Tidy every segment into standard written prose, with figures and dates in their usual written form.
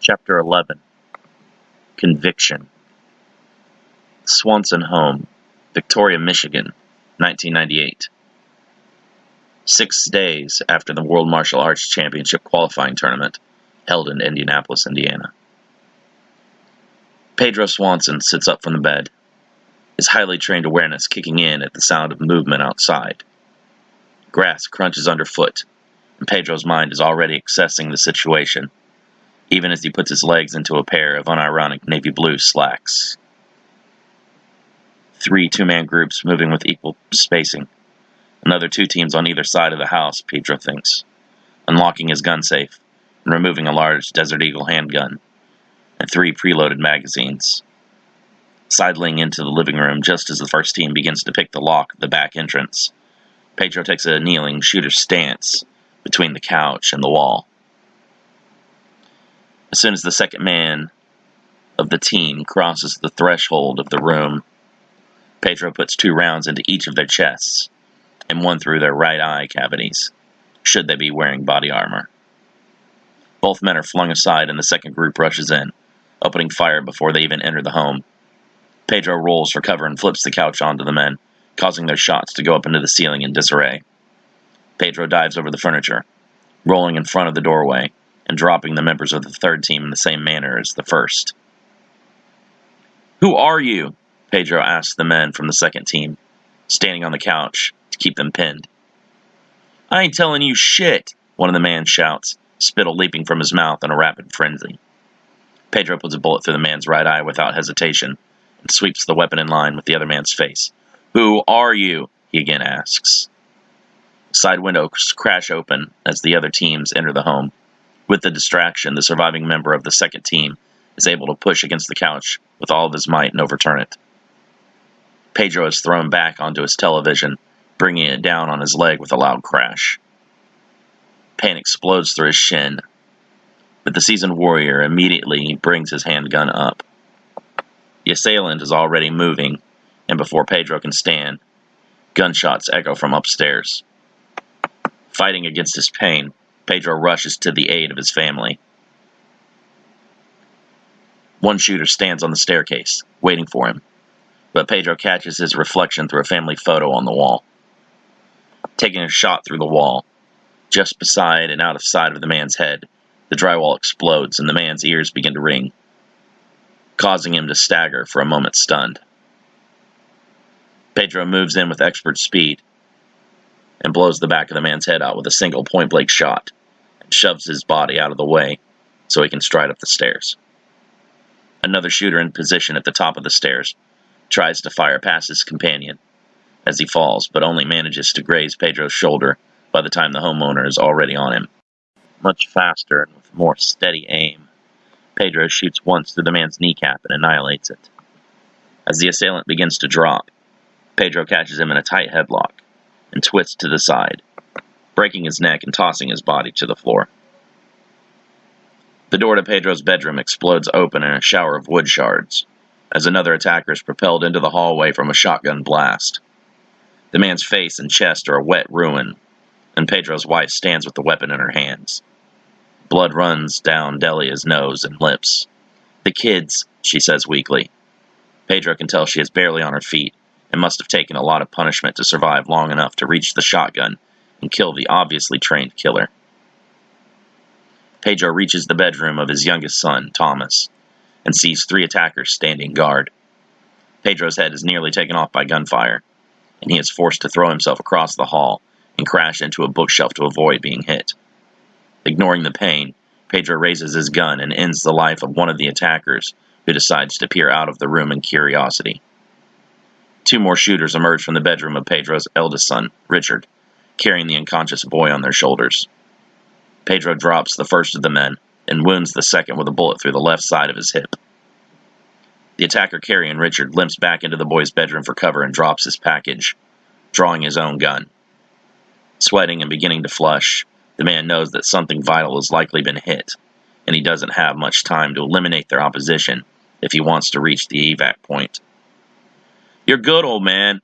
Chapter 11. Conviction. Swanson Home, Victoria, Michigan, 1998. 6 days after the World Martial Arts Championship qualifying tournament held in Indianapolis, Indiana. Pedro Swanson sits up from the bed, his highly trained awareness kicking in at the sound of movement outside. Grass crunches underfoot, and Pedro's mind is already assessing the situation, even as he puts his legs into a pair of unironic navy blue slacks. 3 two-man groups moving with equal spacing. Another 2 teams on either side of the house, Pedro thinks, unlocking his gun safe and removing a large Desert Eagle handgun and 3 preloaded magazines. Sidling into the living room just as the first team begins to pick the lock of the back entrance, Pedro takes a kneeling shooter's stance between the couch and the wall. As soon as the second man of the team crosses the threshold of the room, Pedro puts 2 rounds into each of their chests and 1 through their right eye cavities, should they be wearing body armor. Both men are flung aside and the second group rushes in, opening fire before they even enter the home. Pedro rolls for cover and flips the couch onto the men, causing their shots to go up into the ceiling in disarray. Pedro dives over the furniture, rolling in front of the doorway and dropping the members of the third team in the same manner as the first. "Who are you?" Pedro asks the men from the second team, standing on the couch to keep them pinned. "I ain't telling you shit," one of the men shouts, spittle leaping from his mouth in a rapid frenzy. Pedro puts a bullet through the man's right eye without hesitation and sweeps the weapon in line with the other man's face. "Who are you?" he again asks. Side windows crash open as the other teams enter the home. With the distraction, the surviving member of the second team is able to push against the couch with all of his might and overturn it. Pedro is thrown back onto his television, bringing it down on his leg with a loud crash. Pain explodes through his shin, but the seasoned warrior immediately brings his handgun up. The assailant is already moving, and before Pedro can stand, gunshots echo from upstairs. Fighting against his pain, Pedro rushes to the aid of his family. One shooter stands on the staircase, waiting for him, but Pedro catches his reflection through a family photo on the wall. Taking a shot through the wall, just beside and out of sight of the man's head, the drywall explodes and the man's ears begin to ring, causing him to stagger for a moment stunned. Pedro moves in with expert speed and blows the back of the man's head out with a single point-blank shot and shoves his body out of the way so he can stride up the stairs. Another shooter in position at the top of the stairs tries to fire past his companion as he falls, but only manages to graze Pedro's shoulder by the time the homeowner is already on him. Much faster and with more steady aim, Pedro shoots once through the man's kneecap and annihilates it. As the assailant begins to drop, Pedro catches him in a tight headlock and twists to the side, breaking his neck and tossing his body to the floor. The door to Pedro's bedroom explodes open in a shower of wood shards, as another attacker is propelled into the hallway from a shotgun blast. The man's face and chest are a wet ruin, and Pedro's wife stands with the weapon in her hands. Blood runs down Delia's nose and lips. "The kids," she says weakly. Pedro can tell she is barely on her feet and must have taken a lot of punishment to survive long enough to reach the shotgun and kill the obviously trained killer. Pedro reaches the bedroom of his youngest son, Thomas, and sees 3 attackers standing guard. Pedro's head is nearly taken off by gunfire, and he is forced to throw himself across the hall and crash into a bookshelf to avoid being hit. Ignoring the pain, Pedro raises his gun and ends the life of one of the attackers, who decides to peer out of the room in curiosity. 2 more shooters emerge from the bedroom of Pedro's eldest son, Richard, carrying the unconscious boy on their shoulders. Pedro drops the first of the men and wounds the second with a bullet through the left side of his hip. The attacker carrying Richard limps back into the boy's bedroom for cover and drops his package, drawing his own gun. Sweating and beginning to flush, the man knows that something vital has likely been hit, and he doesn't have much time to eliminate their opposition if he wants to reach the evac point. "You're good, old man,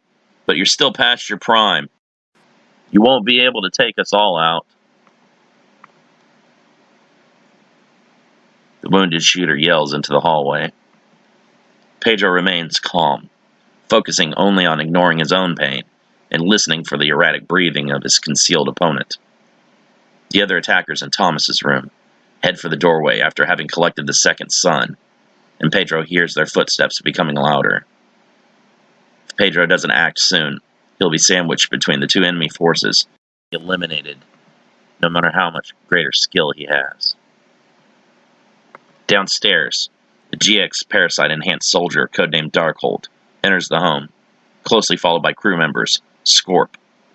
but you're still past your prime. You won't be able to take us all out." The wounded shooter yells into the hallway. Pedro remains calm, focusing only on ignoring his own pain and listening for the erratic breathing of his concealed opponent. The other attackers in Thomas's room head for the doorway after having collected the second son, and Pedro hears their footsteps becoming louder. If Pedro doesn't act soon, he'll be sandwiched between the two enemy forces, eliminated, no matter how much greater skill he has. Downstairs, the GX parasite-enhanced soldier, codenamed Darkhold, enters the home, closely followed by crew members Scorp,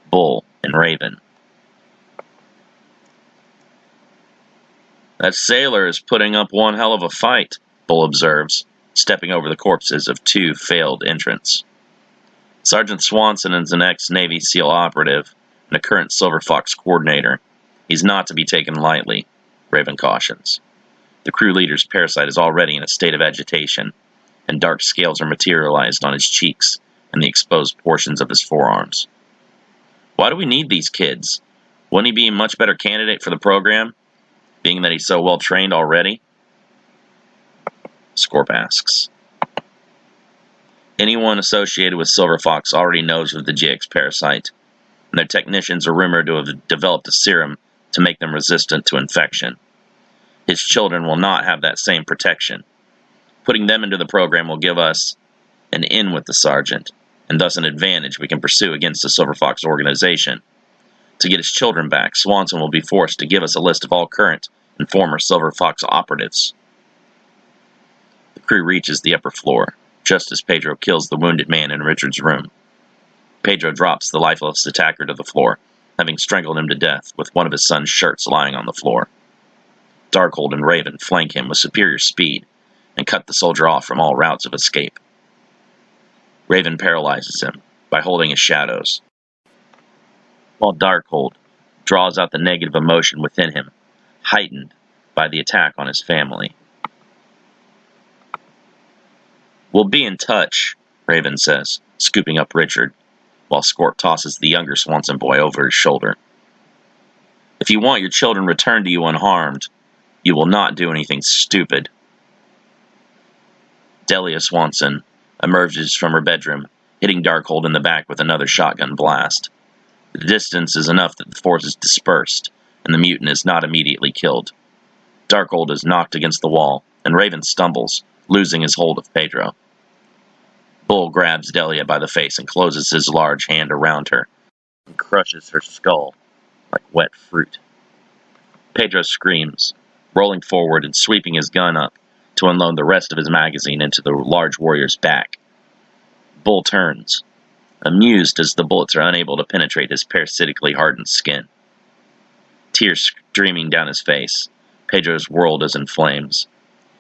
Bull, and Raven. "That sailor is putting up one hell of a fight," Bull observes, stepping over the corpses of two failed entrants. Sergeant Swanson is an ex-Navy SEAL operative and a current Silver Fox coordinator. He's not to be taken lightly, Raven cautions. The crew leader's parasite is already in a state of agitation, and dark scales are materialized on his cheeks and the exposed portions of his forearms. "Why do we need these kids? Wouldn't he be a much better candidate for the program, being that he's so well trained already?" Scorp asks. Anyone associated with Silver Fox already knows of the GX parasite, and their technicians are rumored to have developed a serum to make them resistant to infection. His children will not have that same protection. Putting them into the program will give us an in with the sergeant, and thus an advantage we can pursue against the Silver Fox organization. To get his children back, Swanson will be forced to give us a list of all current and former Silver Fox operatives. The crew reaches the upper floor, just as Pedro kills the wounded man in Richard's room. Pedro drops the lifeless attacker to the floor, having strangled him to death with one of his son's shirts lying on the floor. Darkhold and Raven flank him with superior speed and cut the soldier off from all routes of escape. Raven paralyzes him by holding his shadows, while Darkhold draws out the negative emotion within him, heightened by the attack on his family. "We'll be in touch," Raven says, scooping up Richard, while Scorp tosses the younger Swanson boy over his shoulder. "If you want your children returned to you unharmed, you will not do anything stupid." Delia Swanson emerges from her bedroom, hitting Darkhold in the back with another shotgun blast. The distance is enough that the force is dispersed, and the mutant is not immediately killed. Darkhold is knocked against the wall, and Raven stumbles, losing his hold of Pedro. Bull grabs Delia by the face and closes his large hand around her, and crushes her skull like wet fruit. Pedro screams, rolling forward and sweeping his gun up to unload the rest of his magazine into the large warrior's back. Bull turns, amused as the bullets are unable to penetrate his parasitically hardened skin. Tears streaming down his face, Pedro's world is in flames.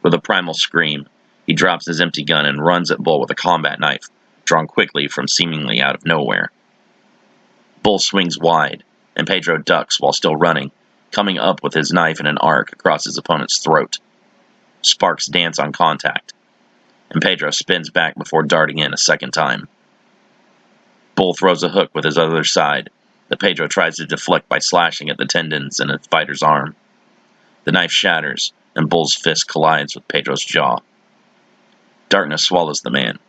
With a primal scream, he drops his empty gun and runs at Bull with a combat knife, drawn quickly from seemingly out of nowhere. Bull swings wide, and Pedro ducks while still running, coming up with his knife in an arc across his opponent's throat. Sparks dance on contact, and Pedro spins back before darting in a second time. Bull throws a hook with his other side that Pedro tries to deflect by slashing at the tendons in his fighter's arm. The knife shatters, and Bull's fist collides with Pedro's jaw. Darkness swallows the man,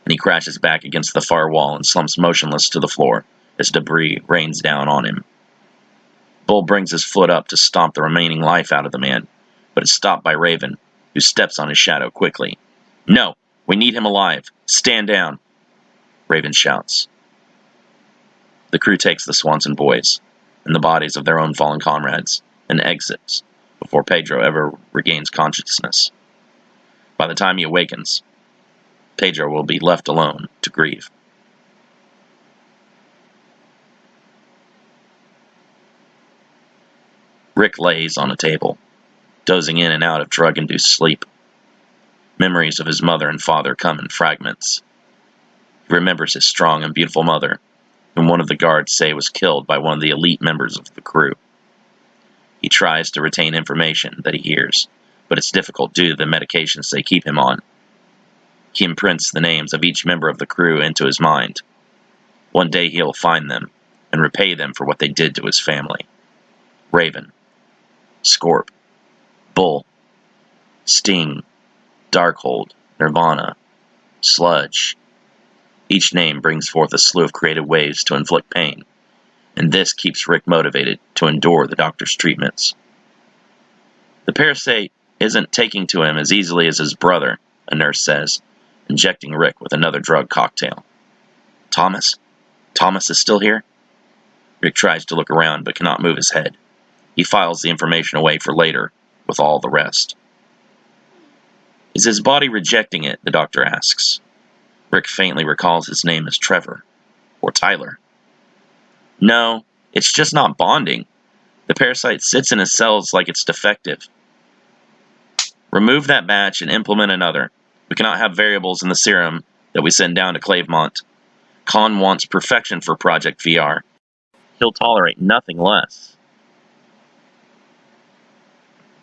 and he crashes back against the far wall and slumps motionless to the floor as debris rains down on him. Bull brings his foot up to stomp the remaining life out of the man, but is stopped by Raven, who steps on his shadow quickly. "No! We need him alive! Stand down!" Raven shouts. The crew takes the Swanson boys, and the bodies of their own fallen comrades, and exits before Pedro ever regains consciousness. By the time he awakens, Pedro will be left alone to grieve. Rick lays on a table, dozing in and out of drug-induced sleep. Memories of his mother and father come in fragments. He remembers his strong and beautiful mother, whom one of the guards say was killed by one of the elite members of the crew. He tries to retain information that he hears, but it's difficult due to the medications they keep him on. He imprints the names of each member of the crew into his mind. One day he'll find them and repay them for what they did to his family. Raven, Scorp, Bull, Sting, Darkhold, Nirvana, Sludge. Each name brings forth a slew of creative ways to inflict pain, and this keeps Rick motivated to endure the doctor's treatments. The parasite isn't taking to him as easily as his brother, a nurse says, injecting Rick with another drug cocktail. Thomas? Thomas is still here? Rick tries to look around but cannot move his head. He files the information away for later, with all the rest. Is his body rejecting it? The doctor asks. Rick faintly recalls his name as Trevor. Or Tyler. No, it's just not bonding. The parasite sits in his cells like it's defective. Remove that batch and implement another. We cannot have variables in the serum that we send down to Clavemont. Khan wants perfection for Project VR. He'll tolerate nothing less.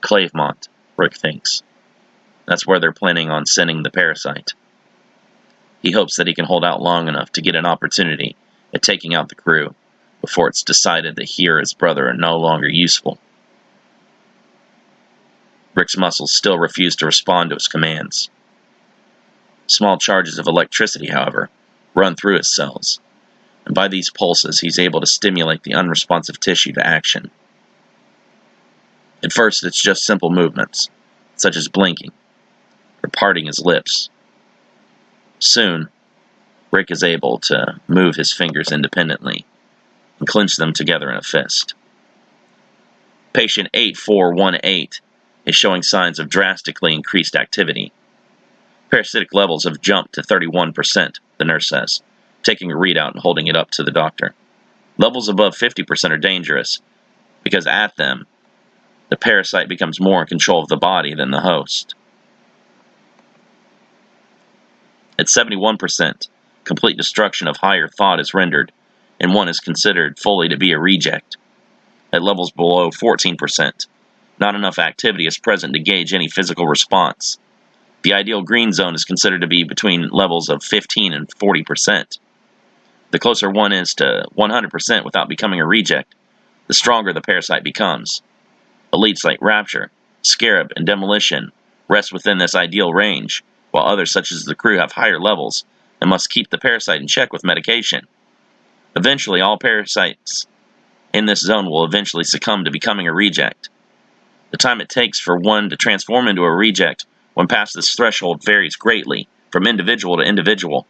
Clavemont, Rick thinks. That's where they're planning on sending the parasite. He hopes that he can hold out long enough to get an opportunity at taking out the crew before it's decided that he or his brother are no longer useful. Rick's muscles still refuse to respond to his commands. Small charges of electricity, however, run through his cells, and by these pulses he's able to stimulate the unresponsive tissue to action. At first it's just simple movements, such as blinking, or parting his lips. Soon, Rick is able to move his fingers independently and clench them together in a fist. Patient 8418 is showing signs of drastically increased activity. Parasitic levels have jumped to 31%, the nurse says, taking a readout and holding it up to the doctor. Levels above 50% are dangerous, because at them, the parasite becomes more in control of the body than the host. At 71%, complete destruction of higher thought is rendered, and one is considered fully to be a reject. At levels below 14%, not enough activity is present to gauge any physical response. The ideal green zone is considered to be between levels of 15 and 40%. The closer one is to 100% without becoming a reject, the stronger the parasite becomes. Elites like Rapture, Scarab, and Demolition rest within this ideal range, while others such as the crew have higher levels and must keep the parasite in check with medication. Eventually, all parasites in this zone will eventually succumb to becoming a reject. The time it takes for one to transform into a reject when past this threshold varies greatly from individual to individual.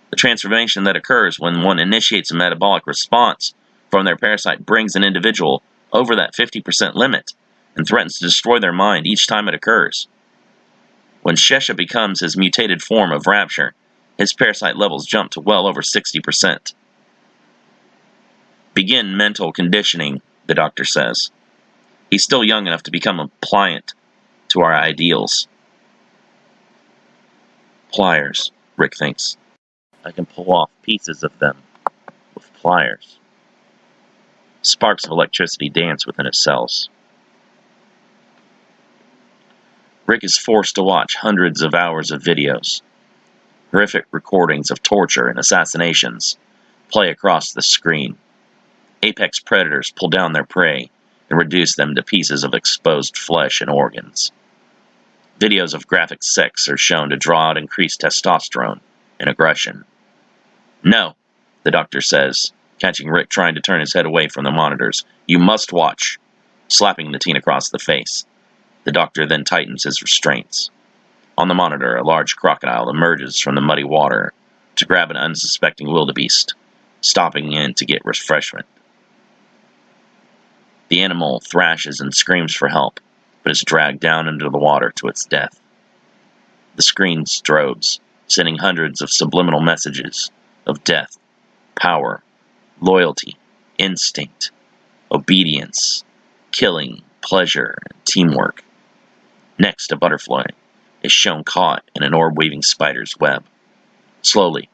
The transformation that occurs when one initiates a metabolic response from their parasite brings an individual over that 50% limit and threatens to destroy their mind each time it occurs. When Shesha becomes his mutated form of Rapture, his parasite levels jump to well over 60%. Begin mental conditioning, the doctor says. He's still young enough to become pliant to our ideals. Pliers, Rick thinks. I can pull off pieces of them with pliers. Sparks of electricity dance within his cells. Rick is forced to watch hundreds of hours of videos. Horrific recordings of torture and assassinations play across the screen. Apex predators pull down their prey and reduce them to pieces of exposed flesh and organs. Videos of graphic sex are shown to draw out increased testosterone and aggression. No, the doctor says, catching Rick trying to turn his head away from the monitors. You must watch, slapping the teen across the face. The doctor then tightens his restraints. On the monitor, a large crocodile emerges from the muddy water to grab an unsuspecting wildebeest, stopping in to get refreshment. The animal thrashes and screams for help, but is dragged down into the water to its death. The screen strobes, sending hundreds of subliminal messages of death, power, loyalty, instinct, obedience, killing, pleasure, and teamwork. Next, a butterfly is shown caught in an orb-weaving spider's web. Slowly,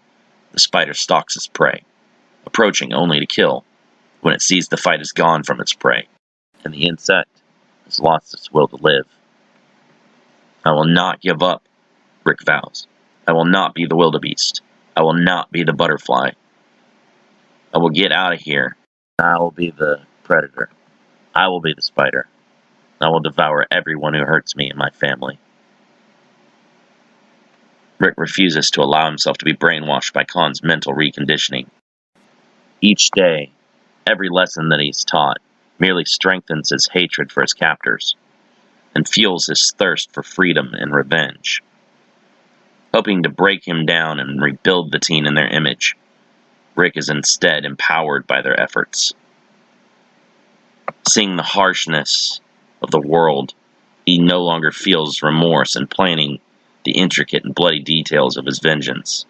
the spider stalks its prey, approaching only to kill when it sees the fight is gone from its prey, and the insect has lost its will to live. I will not give up, Rick vows. I will not be the wildebeest. I will not be the butterfly. I will get out of here. I will be the predator. I will be the spider. I will devour everyone who hurts me and my family. Rick refuses to allow himself to be brainwashed by Khan's mental reconditioning. Each day, every lesson that he's taught merely strengthens his hatred for his captors and fuels his thirst for freedom and revenge. Hoping to break him down and rebuild the teen in their image, Rick is instead empowered by their efforts. Seeing the harshness of the world, he no longer feels remorse in planning the intricate and bloody details of his vengeance.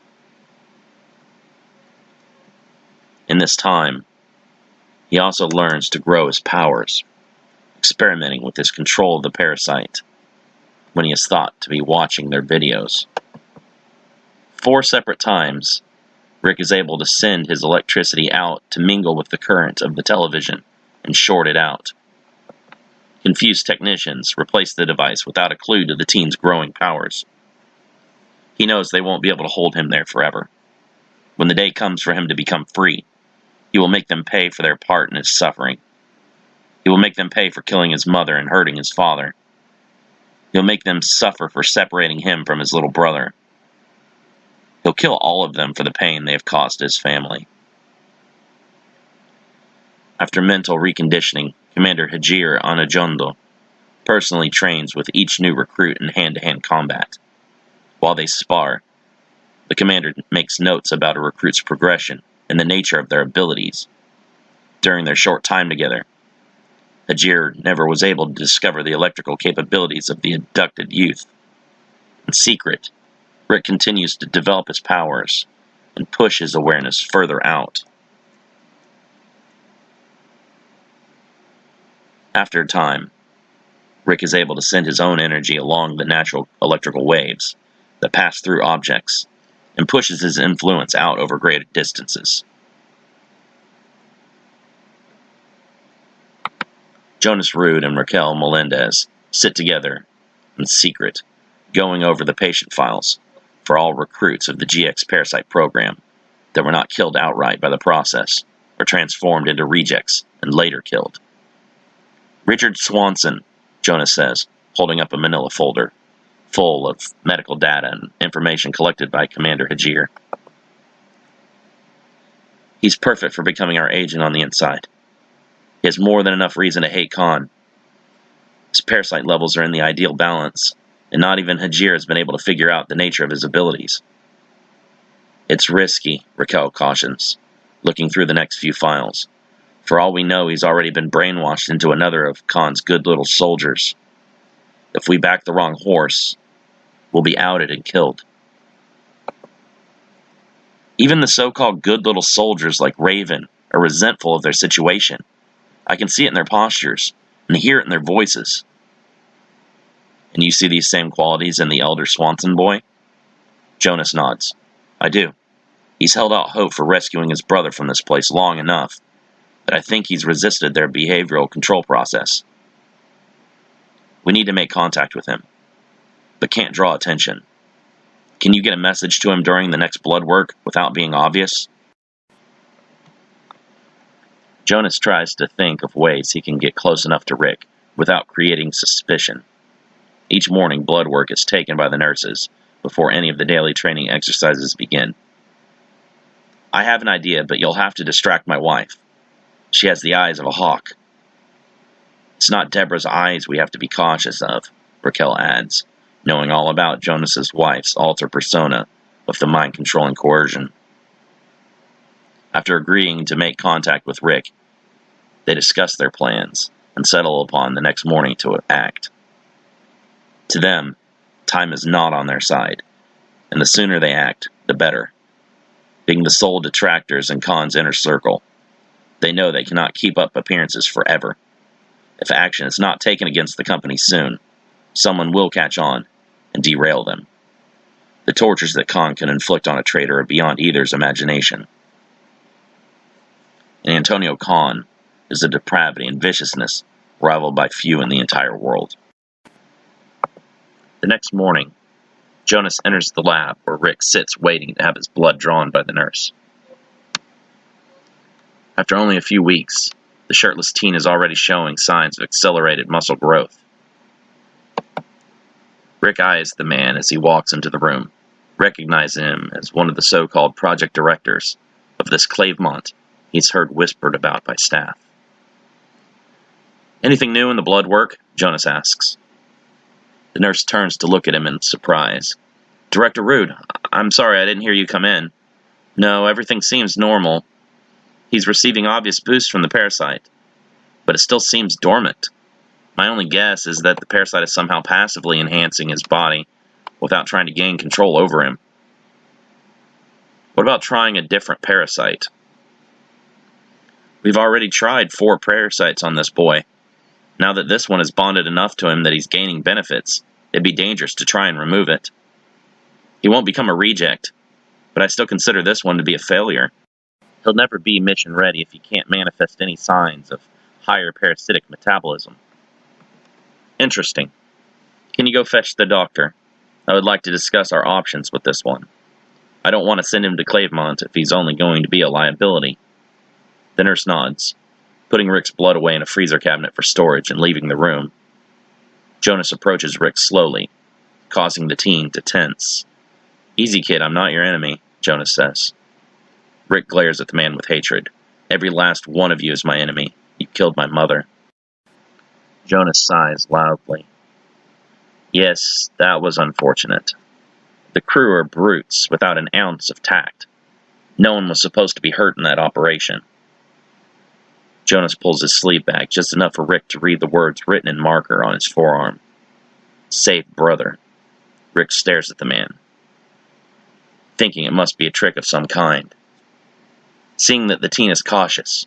In this time, he also learns to grow his powers, experimenting with his control of the parasite when he is thought to be watching their videos. 4 separate times, Rick is able to send his electricity out to mingle with the current of the television and short it out. Confused technicians replace the device without a clue to the teen's growing powers. He knows they won't be able to hold him there forever. When the day comes for him to become free, he will make them pay for their part in his suffering. He will make them pay for killing his mother and hurting his father. He'll make them suffer for separating him from his little brother. He'll kill all of them for the pain they have caused his family. After mental reconditioning, Commander Hajir Anajondo personally trains with each new recruit in hand-to-hand combat. While they spar, the commander makes notes about a recruit's progression and the nature of their abilities. During their short time together, Hajir never was able to discover the electrical capabilities of the abducted youth. In secret, Rick continues to develop his powers and push his awareness further out. After a time, Rick is able to send his own energy along the natural electrical waves that pass through objects and pushes his influence out over great distances. Jonas Rude and Raquel Melendez sit together in secret, going over the patient files for all recruits of the GX Parasite program that were not killed outright by the process or transformed into rejects and later killed. Richard Swanson, Jonas says, holding up a manila folder full of medical data and information collected by Commander Hajir. He's perfect for becoming our agent on the inside. He has more than enough reason to hate Khan. His parasite levels are in the ideal balance, and not even Hajir has been able to figure out the nature of his abilities. It's risky, Raquel cautions, looking through the next few files. For all we know, he's already been brainwashed into another of Khan's good little soldiers. If we back the wrong horse, we'll be outed and killed. Even the so-called good little soldiers like Raven are resentful of their situation. I can see it in their postures and hear it in their voices. And you see these same qualities in the elder Swanson boy? Jonas nods. I do. He's held out hope for rescuing his brother from this place long enough, but I think he's resisted their behavioral control process. We need to make contact with him, but can't draw attention. Can you get a message to him during the next blood work without being obvious? Jonas tries to think of ways he can get close enough to Rick without creating suspicion. Each morning, blood work is taken by the nurses before any of the daily training exercises begin. I have an idea, but you'll have to distract my wife. She has the eyes of a hawk. It's not Deborah's eyes we have to be cautious of, Raquel adds, knowing all about Jonas's wife's alter persona of the mind-controlling coercion. After agreeing to make contact with Rick, they discuss their plans and settle upon the next morning to act. To them, time is not on their side, and the sooner they act, the better. Being the sole detractors in Khan's inner circle, they know they cannot keep up appearances forever. If action is not taken against the company soon, someone will catch on and derail them. The tortures that Khan can inflict on a traitor are beyond either's imagination. And Antonio Khan is a depravity and viciousness rivaled by few in the entire world. The next morning, Jonas enters the lab where Rick sits waiting to have his blood drawn by the nurse. After only a few weeks, the shirtless teen is already showing signs of accelerated muscle growth. Rick eyes the man as he walks into the room, recognizing him as one of the so-called project directors of this Clavemont he's heard whispered about by staff. "Anything new in the blood work?" Jonas asks. The nurse turns to look at him in surprise. "Director Rude, I'm sorry I didn't hear you come in. No, everything seems normal. He's receiving obvious boosts from the parasite, but it still seems dormant. My only guess is that the parasite is somehow passively enhancing his body without trying to gain control over him. What about trying a different parasite?" "We've already tried 4 parasites on this boy. Now that this one is bonded enough to him that he's gaining benefits, it'd be dangerous to try and remove it. He won't become a reject, but I still consider this one to be a failure. He'll never be mission ready if he can't manifest any signs of higher parasitic metabolism." "Interesting. Can you go fetch the doctor? I would like to discuss our options with this one. I don't want to send him to Clavemont if he's only going to be a liability." The nurse nods, putting Rick's blood away in a freezer cabinet for storage and leaving the room. Jonas approaches Rick slowly, causing the teen to tense. "Easy, kid, I'm not your enemy," Jonas says. Rick glares at the man with hatred. "Every last one of you is my enemy. You killed my mother." Jonas sighs loudly. "Yes, that was unfortunate. The crew are brutes without an ounce of tact. No one was supposed to be hurt in that operation." Jonas pulls his sleeve back, just enough for Rick to read the words written in marker on his forearm. "Safe brother." Rick stares at the man, thinking it must be a trick of some kind. Seeing that the teen is cautious,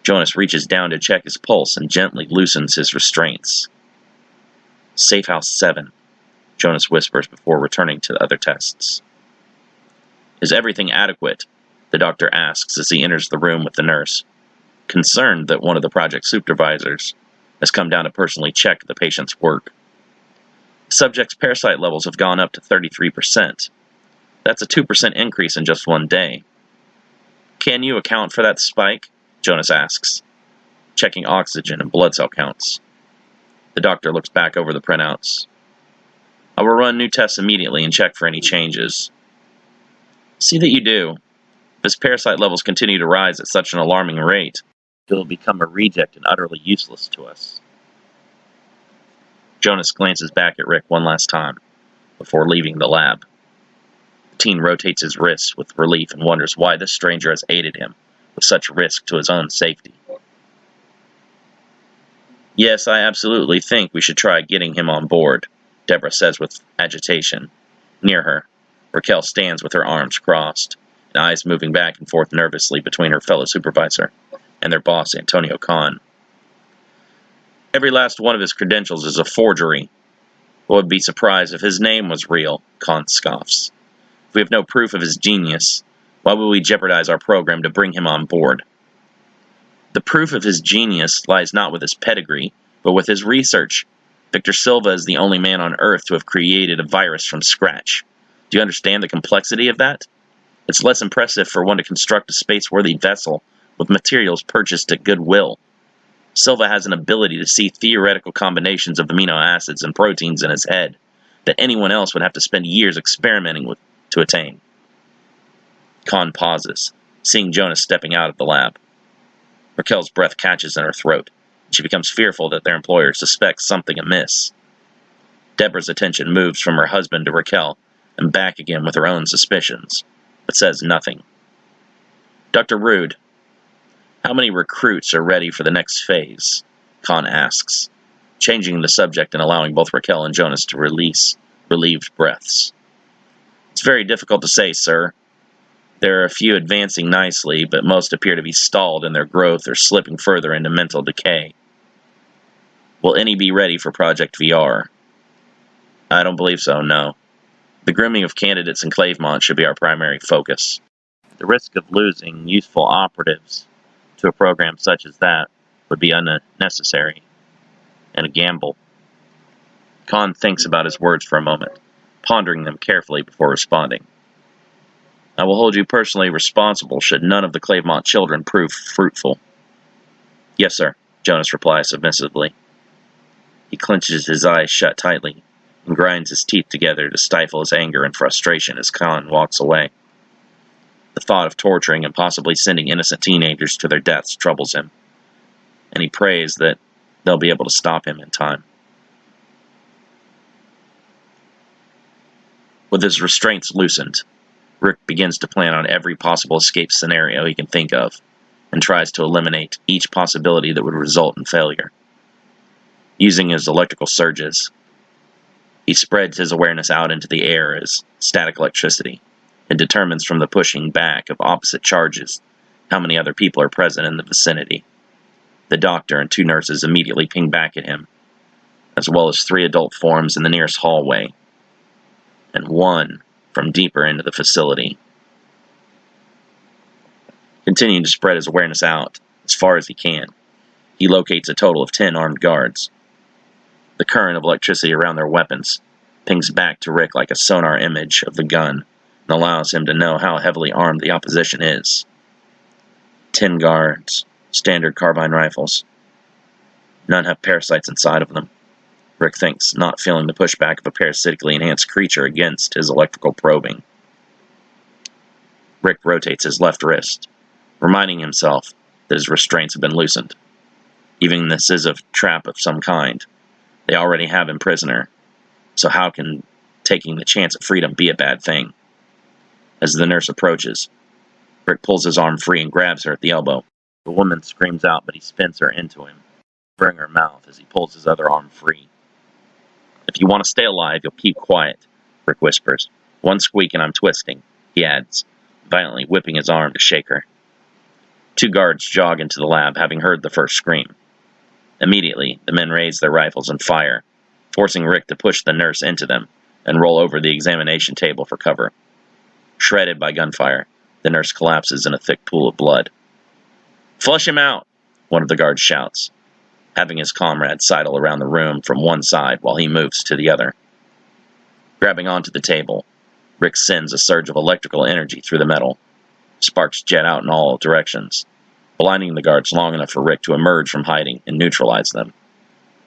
Jonas reaches down to check his pulse and gently loosens his restraints. "Safe House 7, Jonas whispers before returning to the other tests. "Is everything adequate?" the doctor asks as he enters the room with the nurse, concerned that one of the project supervisors has come down to personally check the patient's work. The subject's parasite levels have gone up to 33%. That's a 2% increase in just one day. "Can you account for that spike?" Jonas asks, checking oxygen and blood cell counts. The doctor looks back over the printouts. "I will run new tests immediately and check for any changes." "See that you do. If his parasite levels continue to rise at such an alarming rate, he will become a reject and utterly useless to us." Jonas glances back at Rick one last time before leaving the lab. The teen rotates his wrists with relief and wonders why this stranger has aided him with such risk to his own safety. "Yes, I absolutely think we should try getting him on board," Deborah says with agitation. Near her, Raquel stands with her arms crossed, and eyes moving back and forth nervously between her fellow supervisor and their boss, Antonio Kahn. "Every last one of his credentials is a forgery. I would be surprised if his name was real," Kahn scoffs. "If we have no proof of his genius, why would we jeopardize our program to bring him on board?" "The proof of his genius lies not with his pedigree, but with his research. Victor Silva is the only man on Earth to have created a virus from scratch. Do you understand the complexity of that? It's less impressive for one to construct a space-worthy vessel with materials purchased at goodwill. Silva has an ability to see theoretical combinations of amino acids and proteins in his head that anyone else would have to spend years experimenting with to attain." Kahn pauses, seeing Jonas stepping out of the lab. Raquel's breath catches in her throat, and she becomes fearful that their employer suspects something amiss. Deborah's attention moves from her husband to Raquel and back again with her own suspicions, but says nothing. "Dr. Rude, how many recruits are ready for the next phase?" Kahn asks, changing the subject and allowing both Raquel and Jonas to release relieved breaths. "It's very difficult to say, sir. There are a few advancing nicely, but most appear to be stalled in their growth or slipping further into mental decay." "Will any be ready for Project VR?" "I don't believe so, no. The grooming of candidates in Clavemont should be our primary focus. The risk of losing useful operatives to a program such as that would be unnecessary and a gamble." Kahn thinks about his words for a moment, pondering them carefully before responding. "I will hold you personally responsible should none of the Clavemont children prove fruitful." "Yes, sir," Jonas replies submissively. He clenches his eyes shut tightly, and grinds his teeth together to stifle his anger and frustration as Khan walks away. The thought of torturing and possibly sending innocent teenagers to their deaths troubles him, and he prays that they'll be able to stop him in time. With his restraints loosened, Rick begins to plan on every possible escape scenario he can think of, and tries to eliminate each possibility that would result in failure. Using his electrical surges, he spreads his awareness out into the air as static electricity, and determines from the pushing back of opposite charges how many other people are present in the vicinity. The doctor and 2 nurses immediately ping back at him, as well as 3 adult forms in the nearest hallway, and 1 from deeper into the facility. Continuing to spread his awareness out as far as he can, he locates a total of 10 armed guards. The current of electricity around their weapons pings back to Rick like a sonar image of the gun and allows him to know how heavily armed the opposition is. 10 guards, standard carbine rifles. None have parasites inside of them, Rick thinks, not feeling the pushback of a parasitically enhanced creature against his electrical probing. Rick rotates his left wrist, reminding himself that his restraints have been loosened. Even this is a trap of some kind. They already have him prisoner, so how can taking the chance of freedom be a bad thing? As the nurse approaches, Rick pulls his arm free and grabs her at the elbow. The woman screams out, but he spins her into him, covering her mouth as he pulls his other arm free. "If you want to stay alive, you'll keep quiet," Rick whispers. "One squeak and I'm twisting," he adds, violently whipping his arm to shake her. 2 guards jog into the lab, having heard the first scream. Immediately, the men raise their rifles and fire, forcing Rick to push the nurse into them and roll over the examination table for cover. Shredded by gunfire, the nurse collapses in a thick pool of blood. "Flush him out," one of the guards shouts, having his comrade sidle around the room from one side while he moves to the other. Grabbing onto the table, Rick sends a surge of electrical energy through the metal. Sparks jet out in all directions, blinding the guards long enough for Rick to emerge from hiding and neutralize them.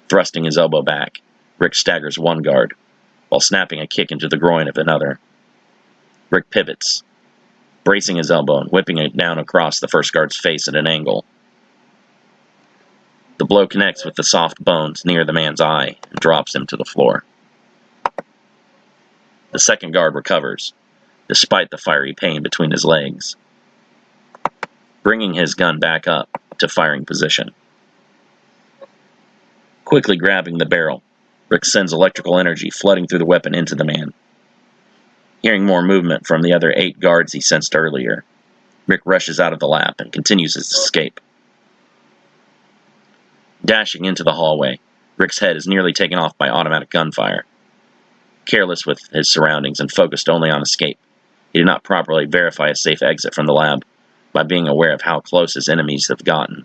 Thrusting his elbow back, Rick staggers one guard, while snapping a kick into the groin of another. Rick pivots, bracing his elbow and whipping it down across the first guard's face at an angle. The blow connects with the soft bones near the man's eye and drops him to the floor. The second guard recovers, despite the fiery pain between his legs, bringing his gun back up to firing position. Quickly grabbing the barrel, Rick sends electrical energy flooding through the weapon into the man. Hearing more movement from the other 8 guards he sensed earlier, Rick rushes out of the lab and continues his escape. Dashing into the hallway, Rick's head is nearly taken off by automatic gunfire. Careless with his surroundings and focused only on escape, he did not properly verify a safe exit from the lab by being aware of how close his enemies have gotten.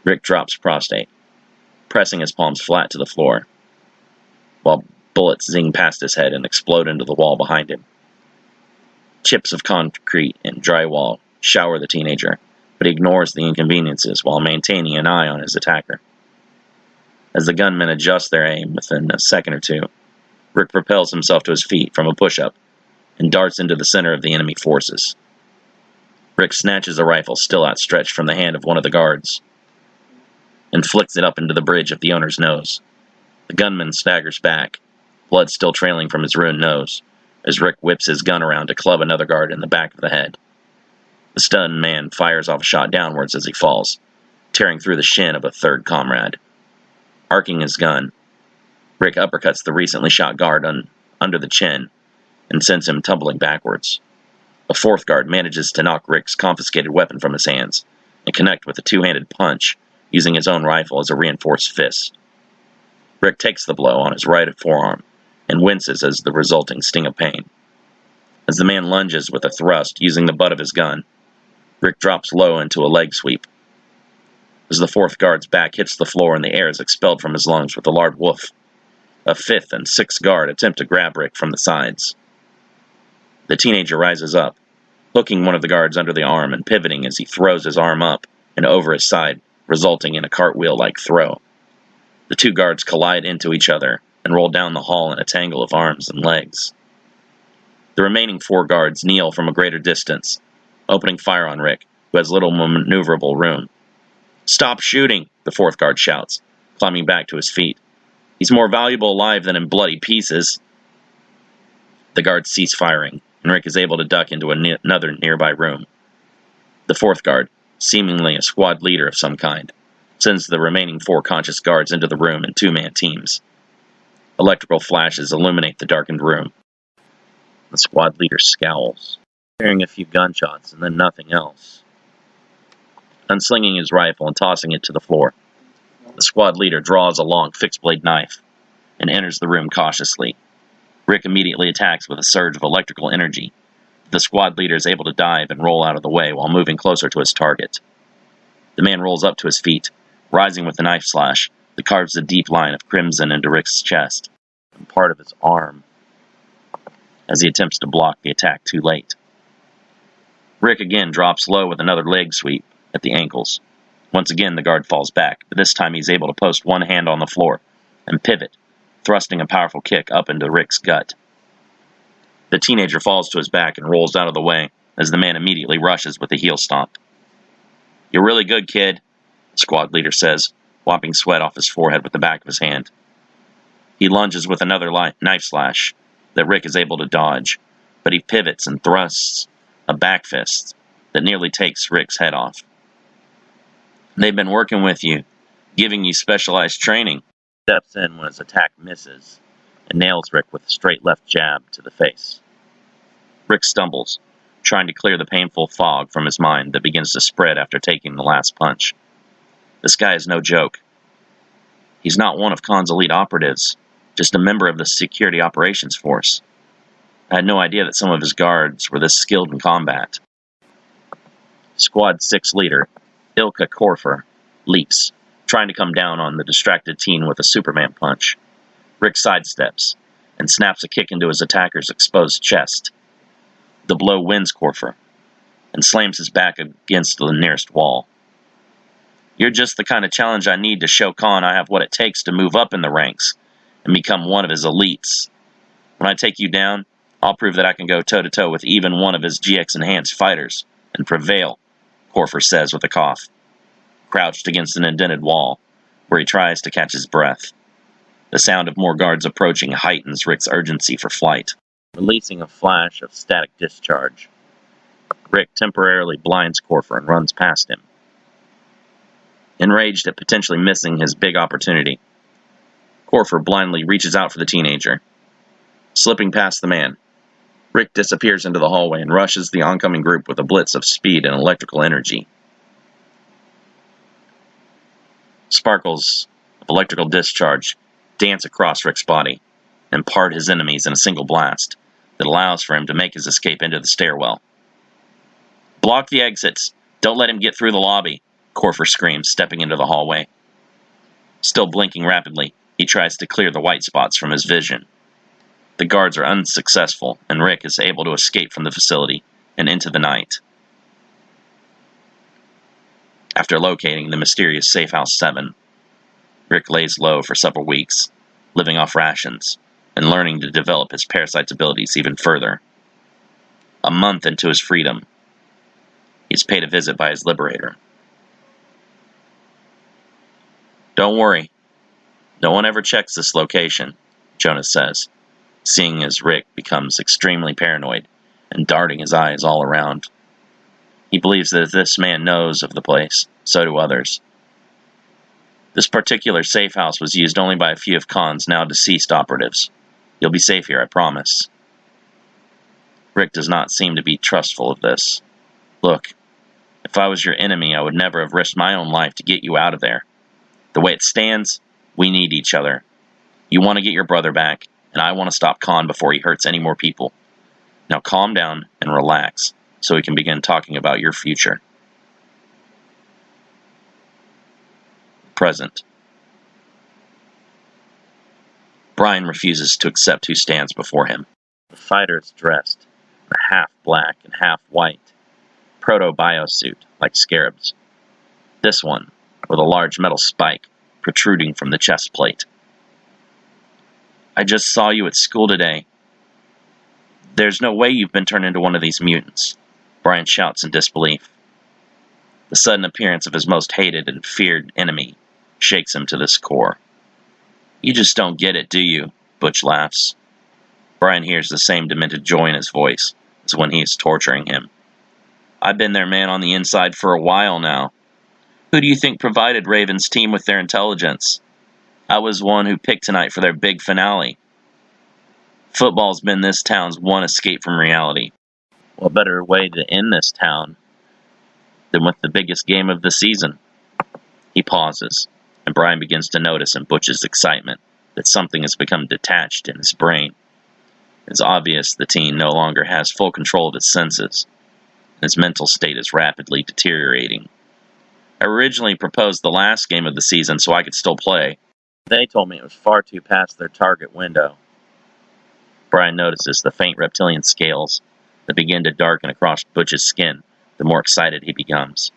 Rick drops prostrate, pressing his palms flat to the floor, while bullets zing past his head and explode into the wall behind him. Chips of concrete and drywall shower the teenager, but he ignores the inconveniences while maintaining an eye on his attacker. As the gunmen adjust their aim within a second or two, Rick propels himself to his feet from a push-up and darts into the center of the enemy forces. Rick snatches a rifle still outstretched from the hand of one of the guards and flicks it up into the bridge of the owner's nose. The gunman staggers back, blood still trailing from his ruined nose, as Rick whips his gun around to club another guard in the back of the head. The stunned man fires off a shot downwards as he falls, tearing through the shin of a third comrade. Arcing his gun, Rick uppercuts the recently shot guard under the chin and sends him tumbling backwards. A fourth guard manages to knock Rick's confiscated weapon from his hands and connect with a two-handed punch, using his own rifle as a reinforced fist. Rick takes the blow on his right forearm and winces as the resulting sting of pain. As the man lunges with a thrust using the butt of his gun, Rick drops low into a leg sweep. As the fourth guard's back hits the floor and the air is expelled from his lungs with a loud woof, a fifth and sixth guard attempt to grab Rick from the sides. The teenager rises up, hooking one of the guards under the arm and pivoting as he throws his arm up and over his side, resulting in a cartwheel-like throw. The 2 guards collide into each other and roll down the hall in a tangle of arms and legs. The remaining 4 guards kneel from a greater distance, opening fire on Rick, who has little maneuverable room. "Stop shooting!" the 4th guard shouts, climbing back to his feet. "He's more valuable alive than in bloody pieces." The guards cease firing, and Rick is able to duck into another nearby room. The 4th guard, seemingly a squad leader of some kind, sends the remaining 4 conscious guards into the room in 2-man teams. Electrical flashes illuminate the darkened room. The squad leader scowls, hearing a few gunshots and then nothing else. Unslinging his rifle and tossing it to the floor, the squad leader draws a long fixed-blade knife and enters the room cautiously. Rick immediately attacks with a surge of electrical energy. The squad leader is able to dive and roll out of the way while moving closer to his target. The man rolls up to his feet, rising with the knife slash that carves a deep line of crimson into Rick's chest and part of his arm as he attempts to block the attack too late. Rick again drops low with another leg sweep at the ankles. Once again, the guard falls back, but this time he's able to post one hand on the floor and pivot, thrusting a powerful kick up into Rick's gut. The teenager falls to his back and rolls out of the way as the man immediately rushes with a heel stomp. "You're really good, kid," the squad leader says, wiping sweat off his forehead with the back of his hand. He lunges with another knife slash that Rick is able to dodge, but he pivots and thrusts a back fist that nearly takes Rick's head off. "They've been working with you, giving you specialized training." Steps in when his attack misses and nails Rick with a straight left jab to the face. Rick stumbles, trying to clear the painful fog from his mind that begins to spread after taking the last punch. This guy is no joke. He's not one of Khan's elite operatives, just a member of the security operations force. I had no idea that some of his guards were this skilled in combat. Squad 6 leader, Ilka Korfer, leaps, trying to come down on the distracted teen with a Superman punch. Rick sidesteps and snaps a kick into his attacker's exposed chest. The blow wins Korfer and slams his back against the nearest wall. "You're just the kind of challenge I need to show Khan I have what it takes to move up in the ranks and become one of his elites. When I take you down, I'll prove that I can go toe-to-toe with even one of his GX-enhanced fighters and prevail," Korfer says with a cough, crouched against an indented wall, where he tries to catch his breath. The sound of more guards approaching heightens Rick's urgency for flight. Releasing a flash of static discharge, Rick temporarily blinds Korfer and runs past him. Enraged at potentially missing his big opportunity, Korfer blindly reaches out for the teenager. Slipping past the man, Rick disappears into the hallway and rushes the oncoming group with a blitz of speed and electrical energy. Sparkles of electrical discharge dance across Rick's body and part his enemies in a single blast that allows for him to make his escape into the stairwell. "Block the exits! Don't let him get through the lobby!" Korfer screams, stepping into the hallway. Still blinking rapidly, he tries to clear the white spots from his vision. The guards are unsuccessful, and Rick is able to escape from the facility and into the night. After locating the mysterious Safe House 7, Rick lays low for several weeks, living off rations and learning to develop his parasite's abilities even further. A month into his freedom, he's paid a visit by his liberator. "Don't worry, no one ever checks this location," Jonas says, seeing as Rick becomes extremely paranoid and darting his eyes all around. He believes that if this man knows of the place, so do others. This particular safe house was used only by a few of Khan's now deceased operatives. You'll be safe here, I promise. Rick does not seem to be trustful of this. "Look, if I was your enemy, I would never have risked my own life to get you out of there. The way it stands, we need each other. You want to get your brother back, and I want to stop Khan before he hurts any more people. Now calm down and relax, so we can begin talking about your future." Present. Brian refuses to accept who stands before him. The fighter is dressed in a half black and half white proto-biosuit like scarabs. This one with a large metal spike protruding from the chest plate. I just saw you at school today. There's no way you've been turned into one of these mutants, Brian shouts in disbelief. The sudden appearance of his most hated and feared enemy shakes him to this core. You just don't get it, do you? Butch laughs. Brian hears the same demented joy in his voice as when he is torturing him. I've been their man on the inside for a while now. Who do you think provided Raven's team with their intelligence? I was one who picked tonight for their big finale. Football's been this town's one escape from reality. What better way to end this town than with the biggest game of the season? He pauses, and Brian begins to notice in Butch's excitement that something has become detached in his brain. It's obvious the teen no longer has full control of his senses. His mental state is rapidly deteriorating. I originally proposed the last game of the season so I could still play. They told me it was far too past their target window. Brian notices the faint reptilian scales that begin to darken across Butch's skin the more excited he becomes.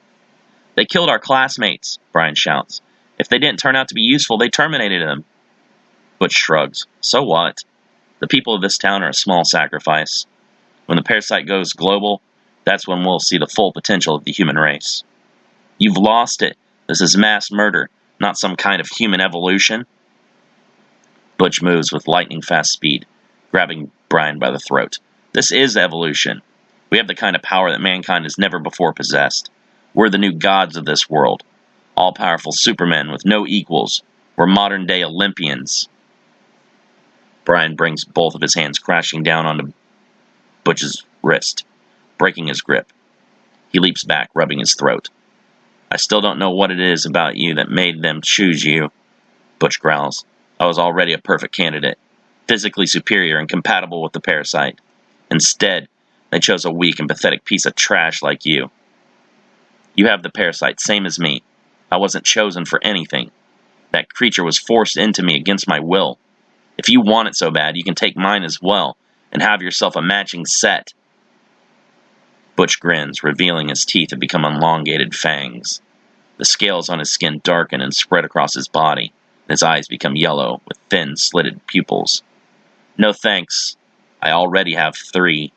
They killed our classmates, Brian shouts. If they didn't turn out to be useful, they terminated them. Butch shrugs. So what? The people of this town are a small sacrifice. When the parasite goes global, that's when we'll see the full potential of the human race. You've lost it. This is mass murder, not some kind of human evolution. Butch moves with lightning-fast speed, grabbing Brian by the throat. This is evolution. We have the kind of power that mankind has never before possessed. We're the new gods of this world. All-powerful supermen with no equals. We're modern-day Olympians. Brian brings both of his hands crashing down onto Butch's wrist, breaking his grip. He leaps back, rubbing his throat. I still don't know what it is about you that made them choose you, Butch growls. I was already a perfect candidate, physically superior and compatible with the parasite. Instead, they chose a weak and pathetic piece of trash like you. You have the parasite, same as me. I wasn't chosen for anything. That creature was forced into me against my will. If you want it so bad, you can take mine as well, and have yourself a matching set. Butch grins, revealing his teeth have become elongated fangs. The scales on his skin darken and spread across his body, and his eyes become yellow with thin, slitted pupils. No thanks. I already have 3.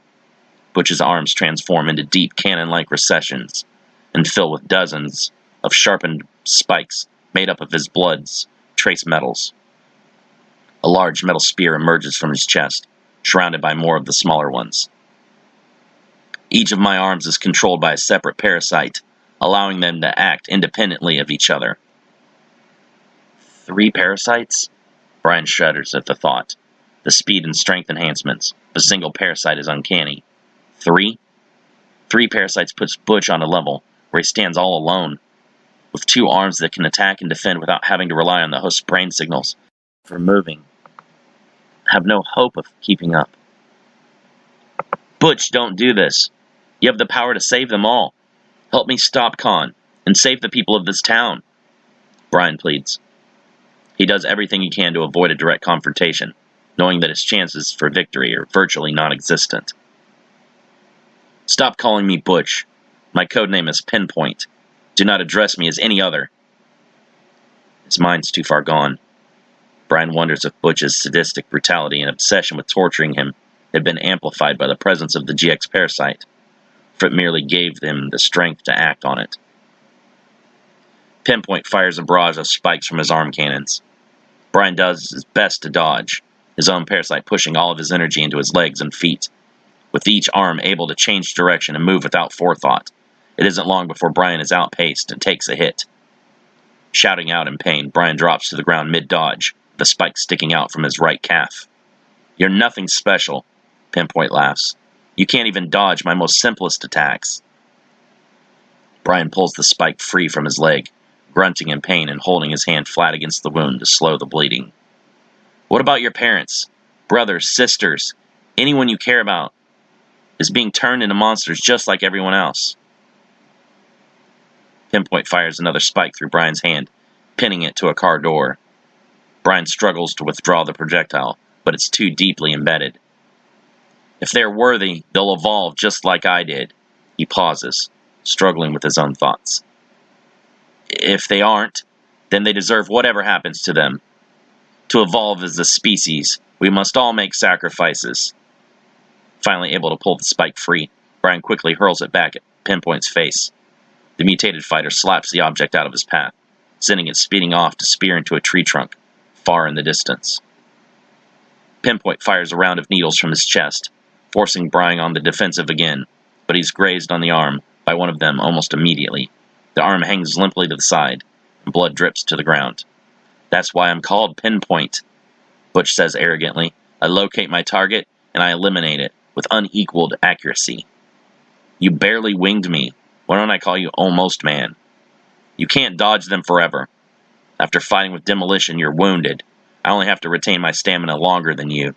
Butch's arms transform into deep cannon-like recessions and fill with dozens of sharpened spikes made up of his blood's trace metals. A large metal spear emerges from his chest, surrounded by more of the smaller ones. Each of my arms is controlled by a separate parasite, allowing them to act independently of each other. 3 parasites? Brian shudders at the thought. The speed and strength enhancements of a single parasite is uncanny. 3? 3 parasites puts Butch on a level where he stands all alone, with 2 arms that can attack and defend without having to rely on the host's brain signals for moving. Have no hope of keeping up. Butch, don't do this. You have the power to save them all. Help me stop Khan, and save the people of this town, Brian pleads. He does everything he can to avoid a direct confrontation, knowing that his chances for victory are virtually non-existent. Stop calling me Butch. My codename is Pinpoint. Do not address me as any other. His mind's too far gone. Brian wonders if Butch's sadistic brutality and obsession with torturing him had been amplified by the presence of the GX parasite, for it merely gave them the strength to act on it. Pinpoint fires a barrage of spikes from his arm cannons. Brian does his best to dodge, his own parasite pushing all of his energy into his legs and feet, with each arm able to change direction and move without forethought. It isn't long before Brian is outpaced and takes a hit. Shouting out in pain, Brian drops to the ground mid-dodge, the spike sticking out from his right calf. You're nothing special, Pinpoint laughs. You can't even dodge my most simplest attacks. Brian pulls the spike free from his leg, grunting in pain and holding his hand flat against the wound to slow the bleeding. What about your parents, brothers, sisters, anyone you care about is being turned into monsters just like everyone else? Pinpoint fires another spike through Brian's hand, pinning it to a car door. Brian struggles to withdraw the projectile, but it's too deeply embedded. If they're worthy, they'll evolve just like I did. He pauses, struggling with his own thoughts. If they aren't, then they deserve whatever happens to them. To evolve as a species, we must all make sacrifices. Finally able to pull the spike free, Brian quickly hurls it back at Pinpoint's face. The mutated fighter slaps the object out of his path, sending it speeding off to spear into a tree trunk, far in the distance. Pinpoint fires a round of needles from his chest, forcing Brian on the defensive again, but he's grazed on the arm by one of them almost immediately. The arm hangs limply to the side, and blood drips to the ground. That's why I'm called Pinpoint, Butch says arrogantly. I locate my target, and I eliminate it with unequaled accuracy. You barely winged me. Why don't I call you Almost Man? You can't dodge them forever. After fighting with Demolition, you're wounded. I only have to retain my stamina longer than you.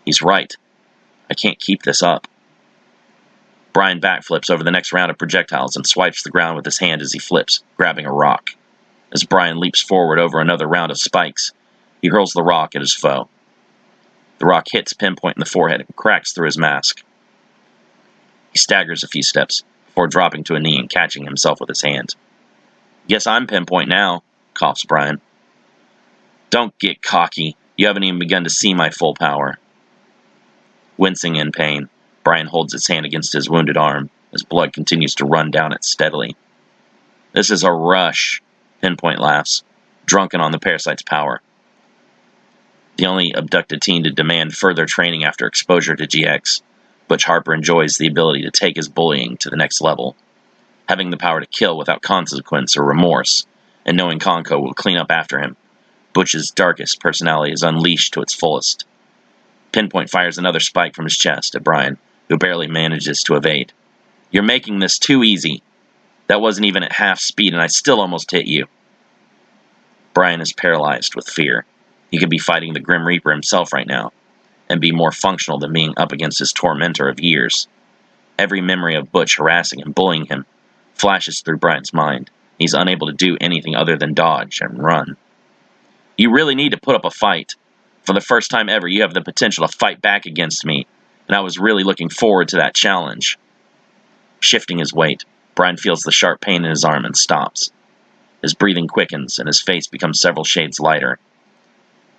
He's right. I can't keep this up. Brian backflips over the next round of projectiles and swipes the ground with his hand as he flips, grabbing a rock. As Brian leaps forward over another round of spikes, he hurls the rock at his foe. The rock hits Pinpoint in the forehead and cracks through his mask. He staggers a few steps before dropping to a knee and catching himself with his hand. Guess I'm Pinpoint now, coughs Brian. Don't get cocky. You haven't even begun to see my full power. Wincing in pain, Brian holds his hand against his wounded arm as blood continues to run down it steadily. This is a rush, Pinpoint laughs, drunken on the parasite's power. The only abducted teen to demand further training after exposure to GX, Butch Harper enjoys the ability to take his bullying to the next level, having the power to kill without consequence or remorse, and knowing Conco will clean up after him. Butch's darkest personality is unleashed to its fullest. Pinpoint fires another spike from his chest at Brian, who barely manages to evade. You're making this too easy. That wasn't even at half speed and I still almost hit you. Brian is paralyzed with fear. He could be fighting the Grim Reaper himself right now, and be more functional than being up against his tormentor of years. Every memory of Butch harassing and bullying him flashes through Brian's mind. He's unable to do anything other than dodge and run. You really need to put up a fight. For the first time ever, you have the potential to fight back against me, and I was really looking forward to that challenge. Shifting his weight, Brian feels the sharp pain in his arm and stops. His breathing quickens, and his face becomes several shades lighter.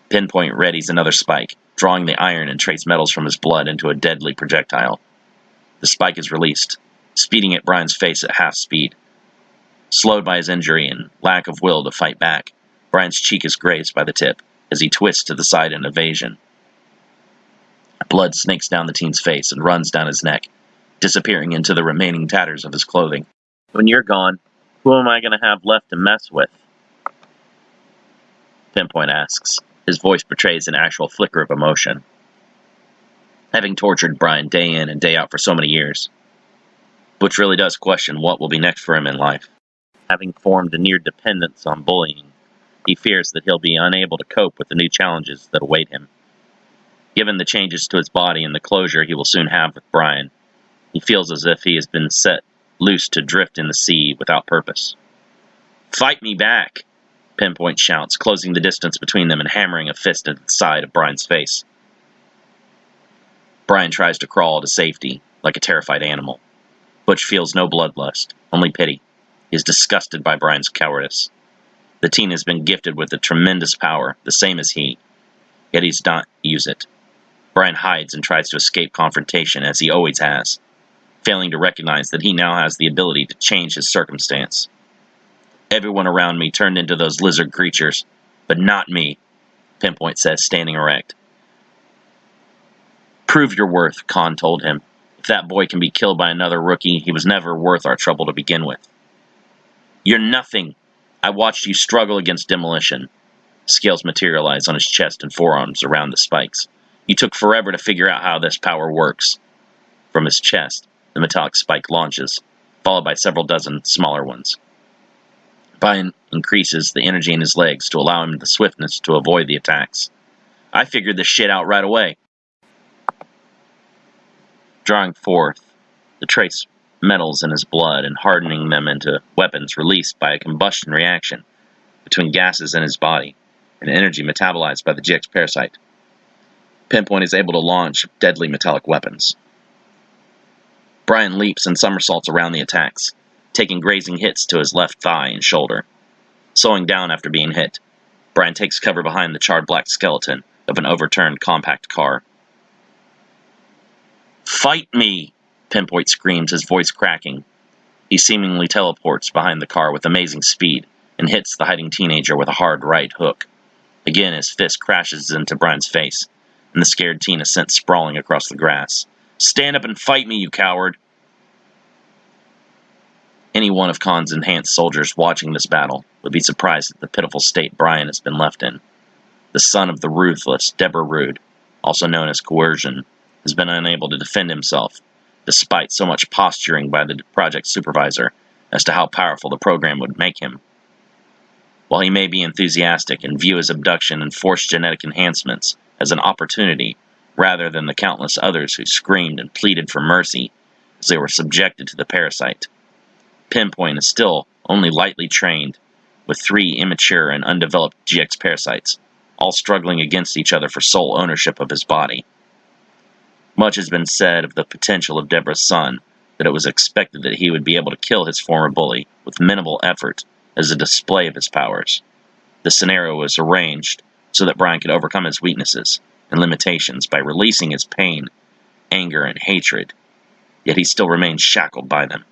Pinpoint readies another spike, drawing the iron and trace metals from his blood into a deadly projectile. The spike is released, speeding at Brian's face at half speed. Slowed by his injury and lack of will to fight back, Brian's cheek is grazed by the tip as he twists to the side in evasion. Blood snakes down the teen's face and runs down his neck, disappearing into the remaining tatters of his clothing. When you're gone, who am I going to have left to mess with? Pinpoint asks. His voice betrays an actual flicker of emotion. Having tortured Brian day in and day out for so many years, Butch really does question what will be next for him in life. Having formed a near dependence on bullying, he fears that he'll be unable to cope with the new challenges that await him. Given the changes to his body and the closure he will soon have with Brian, he feels as if he has been set loose to drift in the sea without purpose. Fight me back! Pinpoint shouts, closing the distance between them and hammering a fist at the side of Brian's face. Brian tries to crawl to safety, like a terrified animal. Butch feels no bloodlust, only pity. He is disgusted by Brian's cowardice. The teen has been gifted with a tremendous power, the same as he, yet he's not use it. Brian hides and tries to escape confrontation, as he always has, failing to recognize that he now has the ability to change his circumstance. Everyone around me turned into those lizard creatures, but not me, Pinpoint says, standing erect. Prove your worth, Khan told him. If that boy can be killed by another rookie, he was never worth our trouble to begin with. You're nothing. I watched you struggle against Demolition. Scales materialize on his chest and forearms around the spikes. You took forever to figure out how this power works. From his chest, the metallic spike launches, followed by several dozen smaller ones. Brian increases the energy in his legs to allow him the swiftness to avoid the attacks. I figured this shit out right away. Drawing forth the trace metals in his blood and hardening them into weapons released by a combustion reaction between gases in his body and energy metabolized by the GX parasite. Pinpoint is able to launch deadly metallic weapons. Brian leaps and somersaults around the attacks, taking grazing hits to his left thigh and shoulder, slowing down after being hit. Brian takes cover behind the charred black skeleton of an overturned compact car. "Fight me!" Pinpoint screams, his voice cracking. He seemingly teleports behind the car with amazing speed and hits the hiding teenager with a hard right hook. Again, his fist crashes into Brian's face, and the scared teen is sent sprawling across the grass. "Stand up and fight me, you coward!" Any one of Khan's enhanced soldiers watching this battle would be surprised at the pitiful state Brian has been left in. The son of the ruthless Deborah Rude, also known as Coercion, has been unable to defend himself, despite so much posturing by the project supervisor as to how powerful the program would make him. While he may be enthusiastic and view his abduction and forced genetic enhancements as an opportunity rather than the countless others who screamed and pleaded for mercy as they were subjected to the parasite, Pinpoint is still only lightly trained, with 3 immature and undeveloped GX parasites, all struggling against each other for sole ownership of his body. Much has been said of the potential of Deborah's son, that it was expected that he would be able to kill his former bully with minimal effort as a display of his powers. The scenario was arranged so that Brian could overcome his weaknesses and limitations by releasing his pain, anger, and hatred, yet he still remains shackled by them.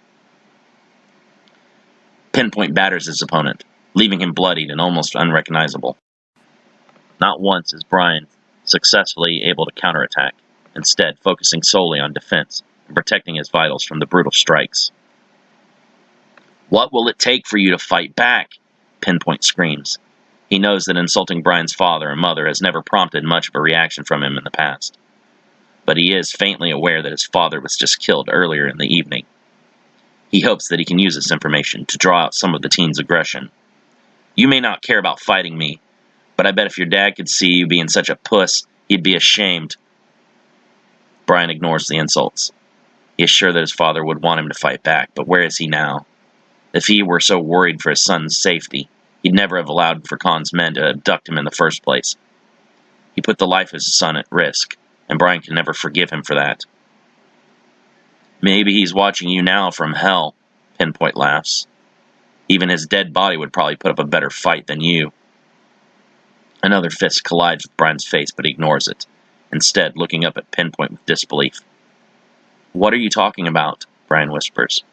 Pinpoint batters his opponent, leaving him bloodied and almost unrecognizable. Not once is Brian successfully able to counterattack, instead focusing solely on defense and protecting his vitals from the brutal strikes. "What will it take for you to fight back?" Pinpoint screams. He knows that insulting Brian's father and mother has never prompted much of a reaction from him in the past, but he is faintly aware that his father was just killed earlier in the evening. He hopes that he can use this information to draw out some of the teen's aggression. "You may not care about fighting me, but I bet if your dad could see you being such a puss, he'd be ashamed." Brian ignores the insults. He is sure that his father would want him to fight back, but where is he now? If he were so worried for his son's safety, he'd never have allowed for Khan's men to abduct him in the first place. He put the life of his son at risk, and Brian can never forgive him for that. "Maybe he's watching you now from hell," Pinpoint laughs. "Even his dead body would probably put up a better fight than you." Another fist collides with Brian's face, but he ignores it, instead looking up at Pinpoint with disbelief. "What are you talking about?" Brian whispers.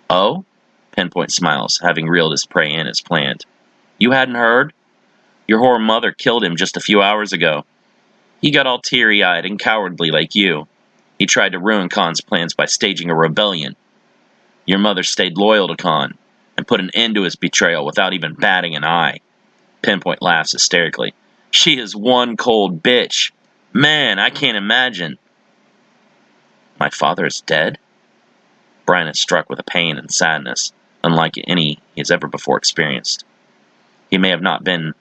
"Oh?" Pinpoint smiles, having reeled his prey in as planned. "You hadn't heard? Your whore mother killed him just a few hours ago. He got all teary-eyed and cowardly like you. He tried to ruin Khan's plans by staging a rebellion. Your mother stayed loyal to Khan and put an end to his betrayal without even batting an eye." Pinpoint laughs hysterically. "She is one cold bitch. Man, I can't imagine." "My father is dead?" Brian is struck with a pain and sadness, unlike any he has ever before experienced. He may have not been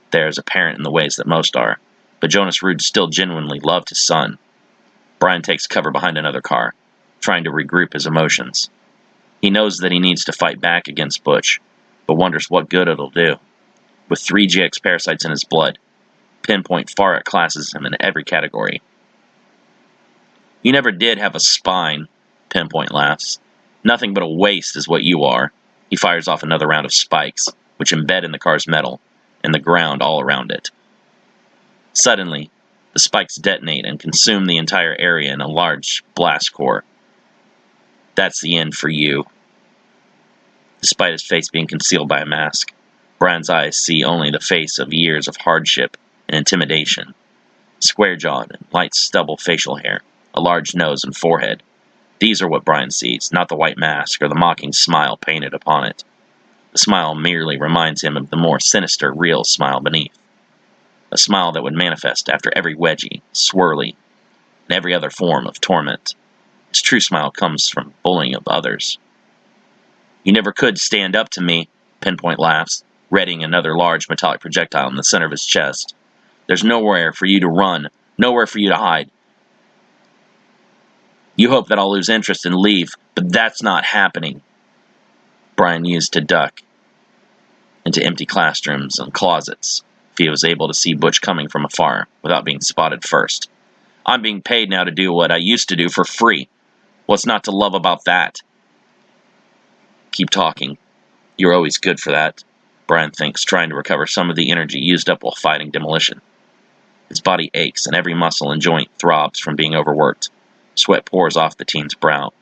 there as a parent in the ways that most are, but Jonas Rude still genuinely loved his son. Brian takes cover behind another car, trying to regroup his emotions. He knows that he needs to fight back against Butch, but wonders what good it'll do. With 3 GX parasites in his blood, Pinpoint far outclasses him in every category. "You never did have a spine," Pinpoint laughs. "Nothing but a waste is what you are." He fires off another round of spikes, which embed in the car's metal and the ground all around it. Suddenly, the spikes detonate and consume the entire area in a large blast core. "That's the end for you." Despite his face being concealed by a mask, Brian's eyes see only the face of years of hardship and intimidation. Square-jawed and light stubble facial hair, a large nose and forehead. These are what Brian sees, not the white mask or the mocking smile painted upon it. The smile merely reminds him of the more sinister, real smile beneath. A smile that would manifest after every wedgie, swirly, and every other form of torment. His true smile comes from bullying of others. "You never could stand up to me," Pinpoint laughs, readying another large metallic projectile in the center of his chest. "There's nowhere for you to run, nowhere for you to hide. You hope that I'll lose interest and leave, but that's not happening." Brian used to duck into empty classrooms and closets if he was able to see Butch coming from afar without being spotted first. "I'm being paid now to do what I used to do for free. What's not to love about that?" "Keep talking. You're always good for that." Brian thinks, trying to recover some of the energy used up while fighting demolition. His body aches, and every muscle and joint throbs from being overworked. Sweat pours off the teen's brow.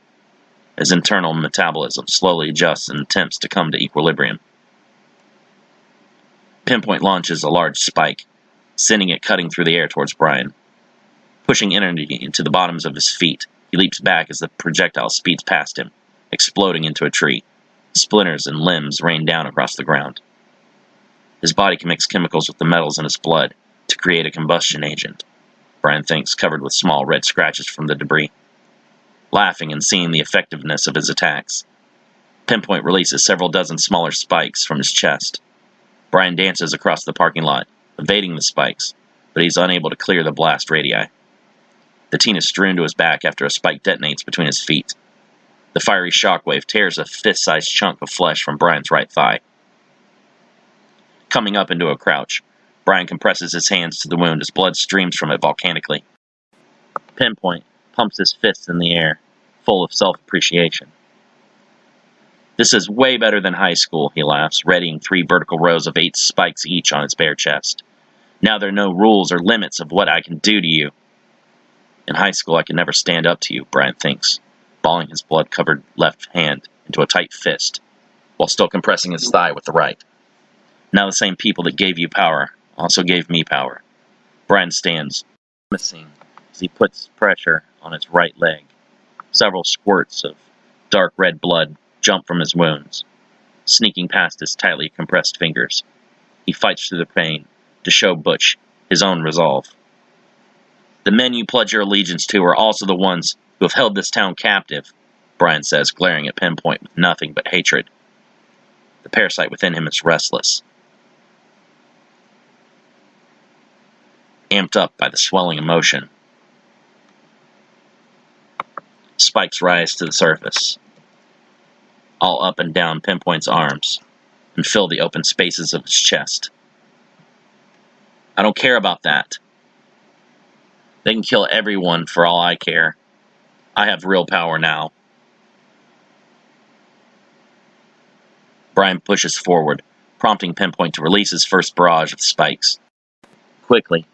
His internal metabolism slowly adjusts and attempts to come to equilibrium. Pinpoint launches a large spike, sending it cutting through the air towards Brian. Pushing energy into the bottoms of his feet, he leaps back as the projectile speeds past him, exploding into a tree. Splinters and limbs rain down across the ground. His body can mix chemicals with the metals in his blood to create a combustion agent, Brian thinks, covered with small red scratches from the debris. Laughing and seeing the effectiveness of his attacks, Pinpoint releases several dozen smaller spikes from his chest. Brian dances across the parking lot, evading the spikes, but he's unable to clear the blast radii. The teen is strewn to his back after a spike detonates between his feet. The fiery shockwave tears a fist-sized chunk of flesh from Brian's right thigh. Coming up into a crouch, Brian compresses his hands to the wound as blood streams from it volcanically. Pinpoint pumps his fists in the air, full of self-appreciation. "This is way better than high school," he laughs, readying 3 vertical rows of 8 spikes each on his bare chest. "Now there are no rules or limits of what I can do to you." "In high school I could never stand up to you," Brian thinks, balling his blood-covered left hand into a tight fist, while still compressing his thigh with the right. "Now the same people that gave you power also gave me power." Brian stands, grimacing as he puts pressure on his right leg. Several squirts of dark red blood jump from his wounds, sneaking past his tightly compressed fingers. He fights through the pain to show Butch his own resolve. "The men you pledge your allegiance to are also the ones who have held this town captive," Brian says, glaring at Pinpoint with nothing but hatred. The parasite within him is restless, amped up by the swelling emotion. Spikes rise to the surface, all up and down Pinpoint's arms, and fill the open spaces of his chest. "I don't care about that. They can kill everyone for all I care. I have real power now." Brian pushes forward, prompting Pinpoint to release his first barrage of spikes. Quickly,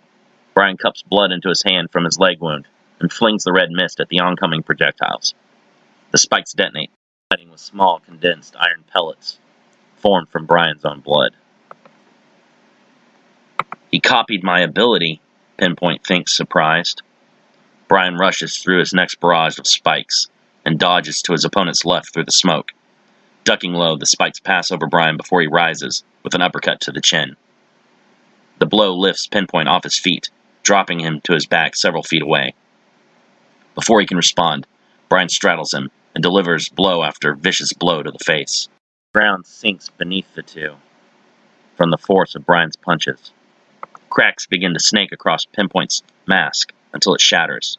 Brian cups blood into his hand from his leg wound and flings the red mist at the oncoming projectiles. The spikes detonate, fighting with small, condensed iron pellets formed from Brian's own blood. "He copied my ability," Pinpoint thinks, surprised. Brian rushes through his next barrage of spikes and dodges to his opponent's left through the smoke. Ducking low, the spikes pass over Brian before he rises with an uppercut to the chin. The blow lifts Pinpoint off his feet, dropping him to his back several feet away. Before he can respond, Brian straddles him and delivers blow after vicious blow to the face. The ground sinks beneath the two from the force of Brian's punches. Cracks begin to snake across Pinpoint's mask until it shatters.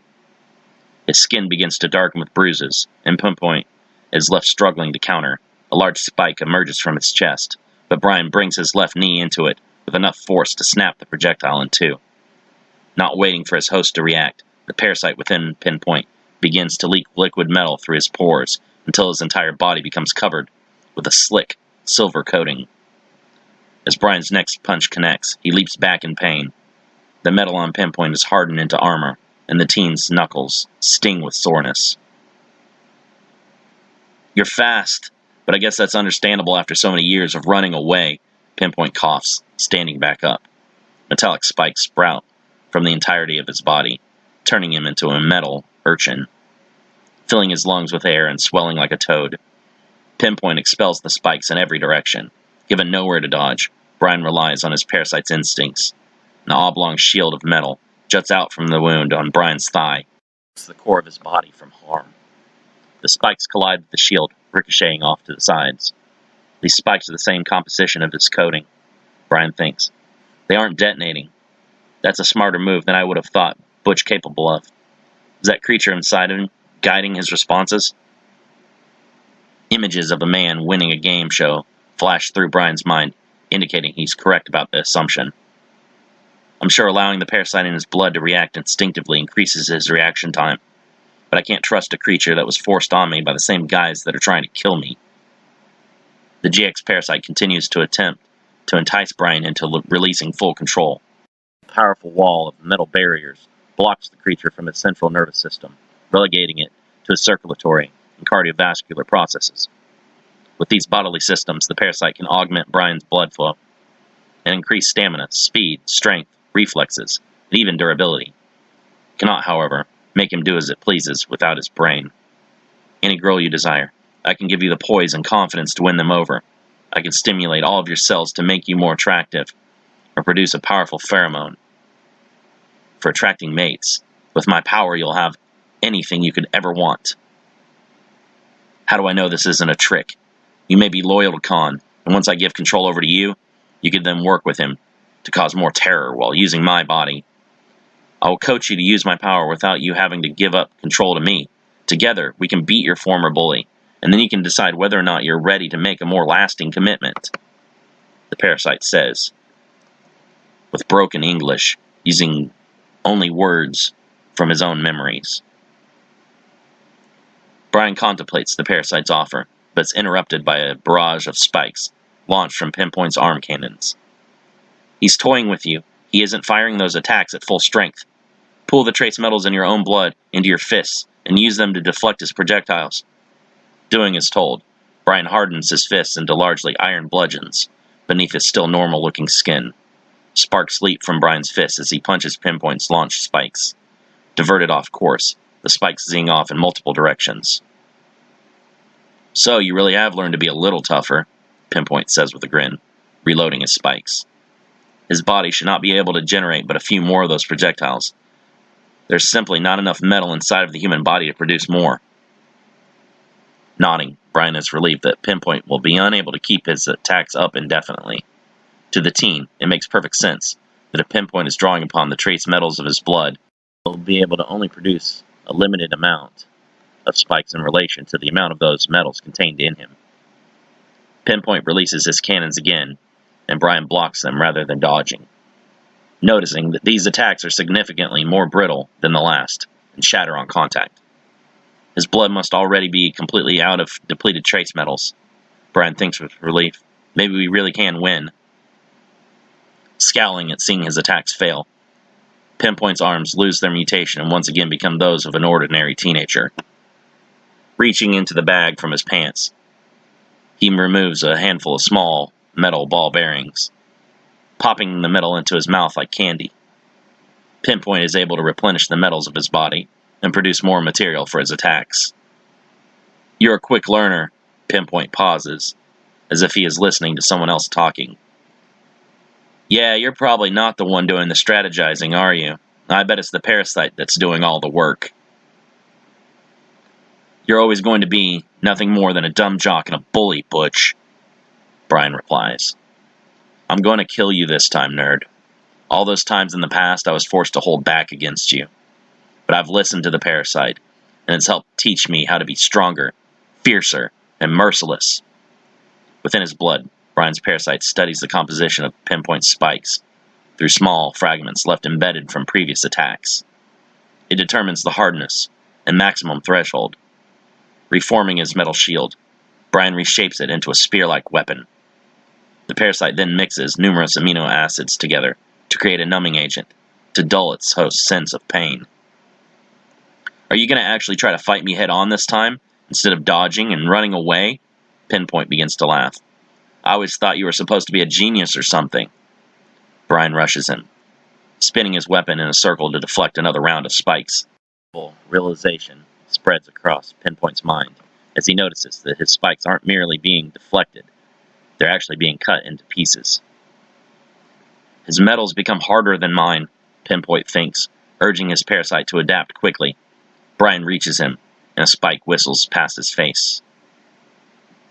His skin begins to darken with bruises, and Pinpoint is left struggling to counter. A large spike emerges from his chest, but Brian brings his left knee into it with enough force to snap the projectile in two. Not waiting for his host to react, the parasite within Pinpoint begins to leak liquid metal through his pores until his entire body becomes covered with a slick, silver coating. As Brian's next punch connects, he leaps back in pain. The metal on Pinpoint is hardened into armor, and the teen's knuckles sting with soreness. "You're fast, but I guess that's understandable after so many years of running away," Pinpoint coughs, standing back up. Metallic spikes sprout from the entirety of his body, turning him into a metal urchin, filling his lungs with air and swelling like a toad. Pinpoint expels the spikes in every direction. Given nowhere to dodge, Brian relies on his parasite's instincts. An oblong shield of metal juts out from the wound on Brian's thigh. It's the core of his body from harm. The spikes collide with the shield, ricocheting off to the sides. These spikes are the same composition of his coating, Brian thinks. They aren't detonating. That's a smarter move than I would have thought Butch capable of. Is that creature inside him guiding his responses? Images of a man winning a game show flash through Brian's mind, indicating he's correct about the assumption. I'm sure allowing the parasite in his blood to react instinctively increases his reaction time, but I can't trust a creature that was forced on me by the same guys that are trying to kill me. The GX parasite continues to attempt to entice Brian into releasing full control. A powerful wall of metal barriers blocks the creature from its central nervous system, relegating it to its circulatory and cardiovascular processes. With these bodily systems, the parasite can augment Brian's blood flow and increase stamina, speed, strength, reflexes, and even durability. It cannot, however, make him do as it pleases without his brain. Any girl you desire, I can give you the poise and confidence to win them over. I can stimulate all of your cells to make you more attractive, or produce a powerful pheromone for attracting mates. With my power, you'll have anything you could ever want. How do I know this isn't a trick? You may be loyal to Khan, and once I give control over to you, you can then work with him to cause more terror while using my body. I will coach you to use my power without you having to give up control to me. Together, we can beat your former bully, and then you can decide whether or not you're ready to make a more lasting commitment. The parasite says, with broken English, using only words from his own memories. Brian contemplates the parasite's offer, but it's interrupted by a barrage of spikes launched from Pinpoint's arm cannons. He's toying with you. He isn't firing those attacks at full strength. Pull the trace metals in your own blood into your fists and use them to deflect his projectiles. Doing as told, Brian hardens his fists into largely iron bludgeons beneath his still normal-looking skin. Sparks leap from Brian's fists as he punches Pinpoint's launched spikes. Diverted off course, the spikes zing off in multiple directions. So, you really have learned to be a little tougher, Pinpoint says with a grin, reloading his spikes. His body should not be able to generate but a few more of those projectiles. There's simply not enough metal inside of the human body to produce more. Nodding, Brian is relieved that Pinpoint will be unable to keep his attacks up indefinitely. To the teen, it makes perfect sense that if Pinpoint is drawing upon the trace metals of his blood, he'll be able to only produce a limited amount of spikes in relation to the amount of those metals contained in him. Pinpoint releases his cannons again, and Brian blocks them rather than dodging, noticing that these attacks are significantly more brittle than the last and shatter on contact. His blood must already be completely out of depleted trace metals. Brian thinks with relief. Maybe we really can win. Scowling at seeing his attacks fail, Pinpoint's arms lose their mutation and once again become those of an ordinary teenager. Reaching into the bag from his pants, he removes a handful of small metal ball bearings, popping the metal into his mouth like candy. Pinpoint is able to replenish the metals of his body and produce more material for his attacks. You're a quick learner, Pinpoint pauses, as if he is listening to someone else talking. Yeah, you're probably not the one doing the strategizing, are you? I bet it's the parasite that's doing all the work. You're always going to be nothing more than a dumb jock and a bully, Butch, Brian replies. I'm going to kill you this time, nerd. All those times in the past I was forced to hold back against you. But I've listened to the parasite, and it's helped teach me how to be stronger, fiercer, and merciless. Within his blood, Brian's parasite studies the composition of Pinpoint's spikes through small fragments left embedded from previous attacks. It determines the hardness and maximum threshold. Reforming his metal shield, Brian reshapes it into a spear-like weapon. The parasite then mixes numerous amino acids together to create a numbing agent to dull its host's sense of pain. Are you going to actually try to fight me head-on this time, instead of dodging and running away? Pinpoint begins to laugh. I always thought you were supposed to be a genius or something. Brian rushes him, spinning his weapon in a circle to deflect another round of spikes. Realization spreads across Pinpoint's mind as he notices that his spikes aren't merely being deflected, they're actually being cut into pieces. His metals become harder than mine, Pinpoint thinks, urging his parasite to adapt quickly. Brian reaches him, and a spike whistles past his face.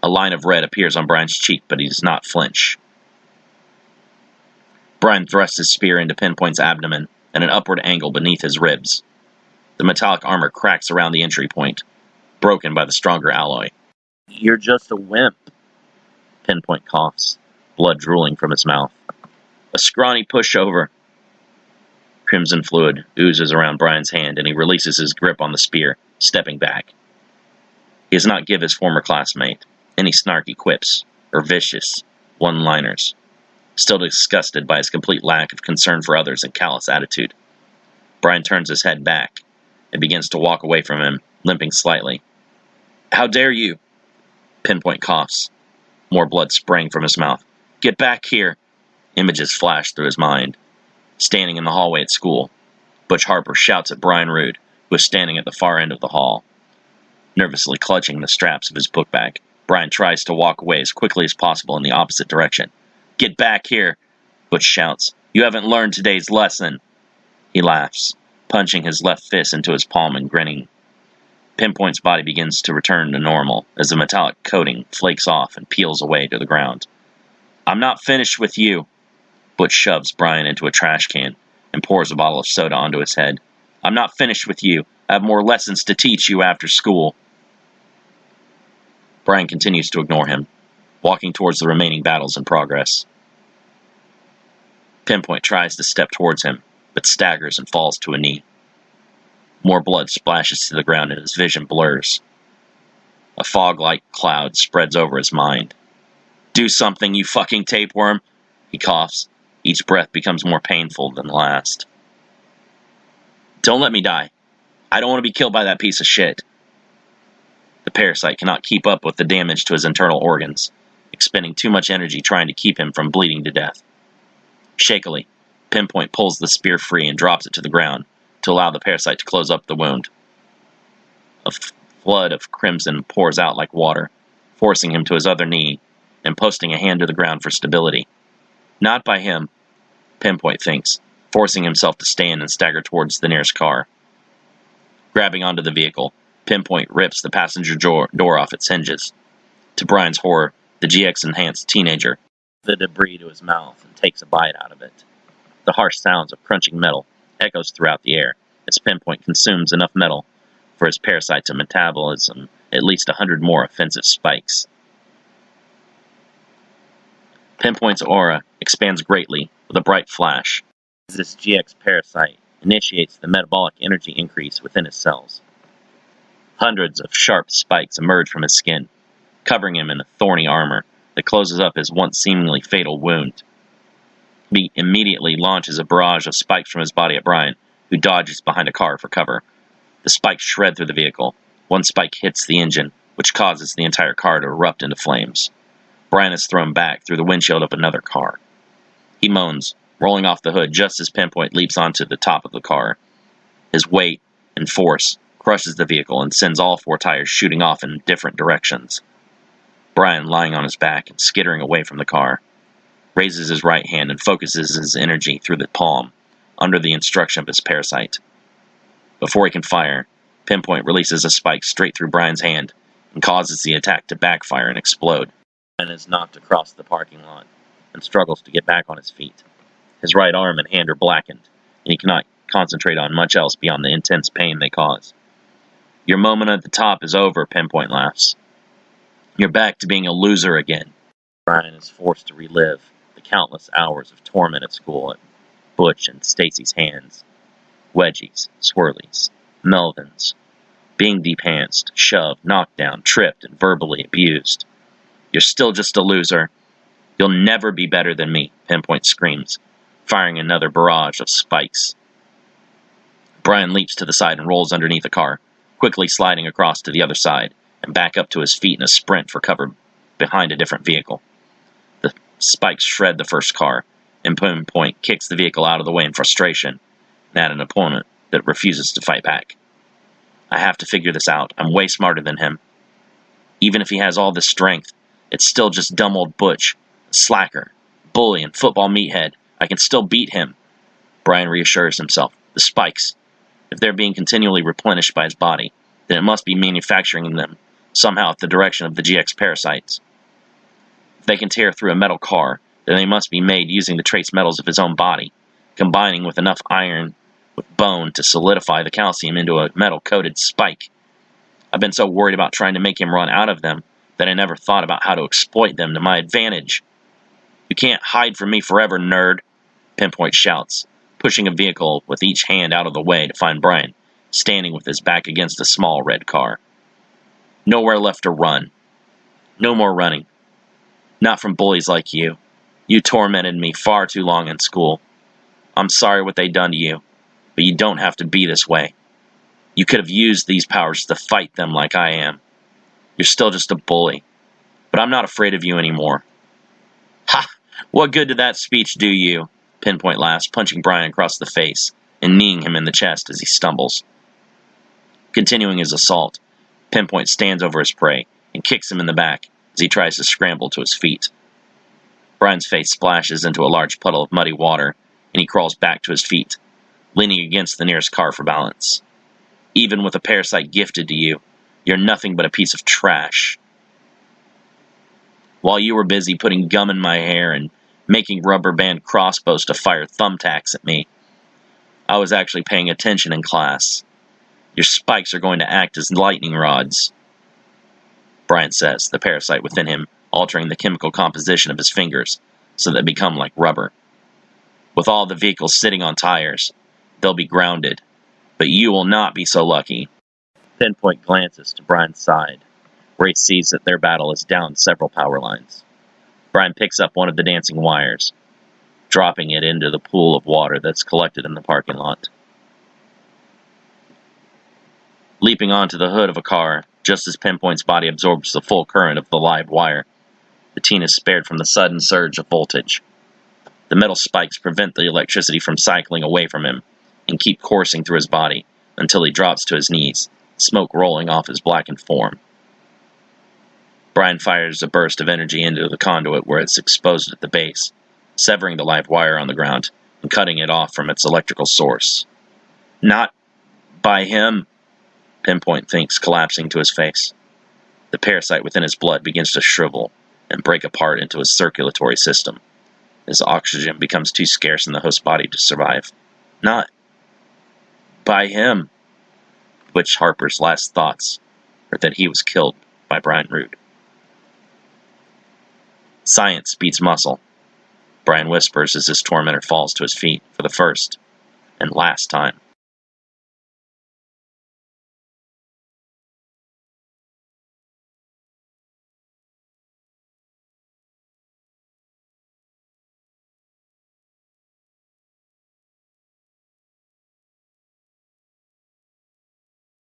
A line of red appears on Brian's cheek, but he does not flinch. Brian thrusts his spear into Pinpoint's abdomen at an upward angle beneath his ribs. The metallic armor cracks around the entry point, broken by the stronger alloy. You're just a wimp, Pinpoint coughs, blood drooling from his mouth. A scrawny pushover. Crimson fluid oozes around Brian's hand, and he releases his grip on the spear, stepping back. He does not give his former classmate any snarky quips or vicious one-liners. still disgusted by his complete lack of concern for others and callous attitude. Brian turns his head back and begins to walk away from him, limping slightly. "How dare you?" Pinpoint coughs. More blood spraying from his mouth. "Get back here!" Images flash through his mind. Standing in the hallway at school, Butch Harper shouts at Brian Rood, who is standing at the far end of the hall. Nervously clutching the straps of his book bag, Brian tries to walk away as quickly as possible in the opposite direction. "Get back here!" Butch shouts. "You haven't learned today's lesson!" He laughs, punching his left fist into his palm and grinning. Pinpoint's body begins to return to normal as the metallic coating flakes off and peels away to the ground. "I'm not finished with you." Butch shoves Brian into a trash can and pours a bottle of soda onto his head. "I'm not finished with you. I have more lessons to teach you after school." Brian continues to ignore him, walking towards the remaining battles in progress. Pinpoint tries to step towards him, but staggers and falls to a knee. More blood splashes to the ground and his vision blurs. A fog-like cloud spreads over his mind. "Do something, you fucking tapeworm!" He coughs. Each breath becomes more painful than the last. "Don't let me die. I don't want to be killed by that piece of shit." The parasite cannot keep up with the damage to his internal organs, expending too much energy trying to keep him from bleeding to death. Shakily, Pinpoint pulls the spear free and drops it to the ground to allow the parasite to close up the wound. A flood of crimson pours out like water, forcing him to his other knee and posting a hand to the ground for stability. Not by him, Pinpoint thinks, forcing himself to stand and stagger towards the nearest car. Grabbing onto the vehicle, Pinpoint rips the passenger door off its hinges. To Brian's horror, the GX-enhanced teenager the debris to his mouth and takes a bite out of it. The harsh sounds of crunching metal echoes throughout the air as Pinpoint consumes enough metal for his parasite to metabolism at least 100 more offensive spikes. Pinpoint's aura expands greatly with a bright flash as this GX parasite initiates the metabolic energy increase within his cells. Hundreds of sharp spikes emerge from his skin, covering him in a thorny armor that closes up his once seemingly fatal wound. He immediately launches a barrage of spikes from his body at Brian, who dodges behind a car for cover. The spikes shred through the vehicle. One spike hits the engine, which causes the entire car to erupt into flames. Brian is thrown back through the windshield of another car. He moans, rolling off the hood just as Pinpoint leaps onto the top of the car. His weight and force crushes the vehicle and sends all four tires shooting off in different directions. Brian, lying on his back and skittering away from the car, raises his right hand and focuses his energy through the palm, under the instruction of his parasite. Before he can fire, Pinpoint releases a spike straight through Brian's hand and causes the attack to backfire and explode. Brian is knocked across the parking lot and struggles to get back on his feet. His right arm and hand are blackened, and he cannot concentrate on much else beyond the intense pain they cause. "Your moment at the top is over," Pinpoint laughs. "You're back to being a loser again." Brian is forced to relive the countless hours of torment at school at Butch and Stacy's hands. Wedgies, swirlies, Melvins, being depantsed, shoved, knocked down, tripped, and verbally abused. "You're still just a loser. You'll never be better than me," Pinpoint screams, firing another barrage of spikes. Brian leaps to the side and rolls underneath the car, quickly sliding across to the other side and back up to his feet in a sprint for cover behind a different vehicle. The spikes shred the first car, and Pinpoint kicks the vehicle out of the way in frustration at an opponent that refuses to fight back. "I have to figure this out. I'm way smarter than him. Even if he has all this strength, it's still just dumb old Butch, a slacker, bully, and football meathead. I can still beat him." Brian reassures himself. The spikes, if they're being continually replenished by his body, then it must be manufacturing them somehow at the direction of the GX parasites. If they can tear through a metal car, then they must be made using the trace metals of his own body, combining with enough iron with bone to solidify the calcium into a metal-coated spike. I've been so worried about trying to make him run out of them that I never thought about how to exploit them to my advantage. "You can't hide from me forever, nerd," Pinpoint shouts, pushing a vehicle with each hand out of the way to find Brian, standing with his back against a small red car. "Nowhere left to run. No more running. Not from bullies like you. You tormented me far too long in school. I'm sorry what they done to you, but you don't have to be this way. You could have used these powers to fight them like I am. You're still just a bully, but I'm not afraid of you anymore." "Ha! What good did that speech do you?" Pinpoint laughs, punching Brian across the face and kneeing him in the chest as he stumbles. Continuing his assault, Pinpoint stands over his prey and kicks him in the back as he tries to scramble to his feet. Brian's face splashes into a large puddle of muddy water, and he crawls back to his feet, leaning against the nearest car for balance. "Even with a parasite gifted to you, you're nothing but a piece of trash. While you were busy putting gum in my hair and making rubber band crossbows to fire thumbtacks at me, I was actually paying attention in class. Your spikes are going to act as lightning rods," Brian says, the parasite within him altering the chemical composition of his fingers so that they become like rubber. "With all the vehicles sitting on tires, they'll be grounded, but you will not be so lucky." Pinpoint glances to Brian's side, where he sees that their battle is down several power lines. Brian picks up one of the dancing wires, dropping it into the pool of water that's collected in the parking lot. Leaping onto the hood of a car, just as Pinpoint's body absorbs the full current of the live wire, the teen is spared from the sudden surge of voltage. The metal spikes prevent the electricity from cycling away from him and keep coursing through his body until he drops to his knees, smoke rolling off his blackened form. Brian fires a burst of energy into the conduit where it's exposed at the base, severing the live wire on the ground and cutting it off from its electrical source. "Not by him," Pinpoint thinks, collapsing to his face. The parasite within his blood begins to shrivel and break apart into his circulatory system, as oxygen becomes too scarce in the host body to survive. "Not by him," which Harper's last thoughts are that he was killed by Brian Root. "Science beats muscle," Brian whispers as his tormentor falls to his feet for the first and last time.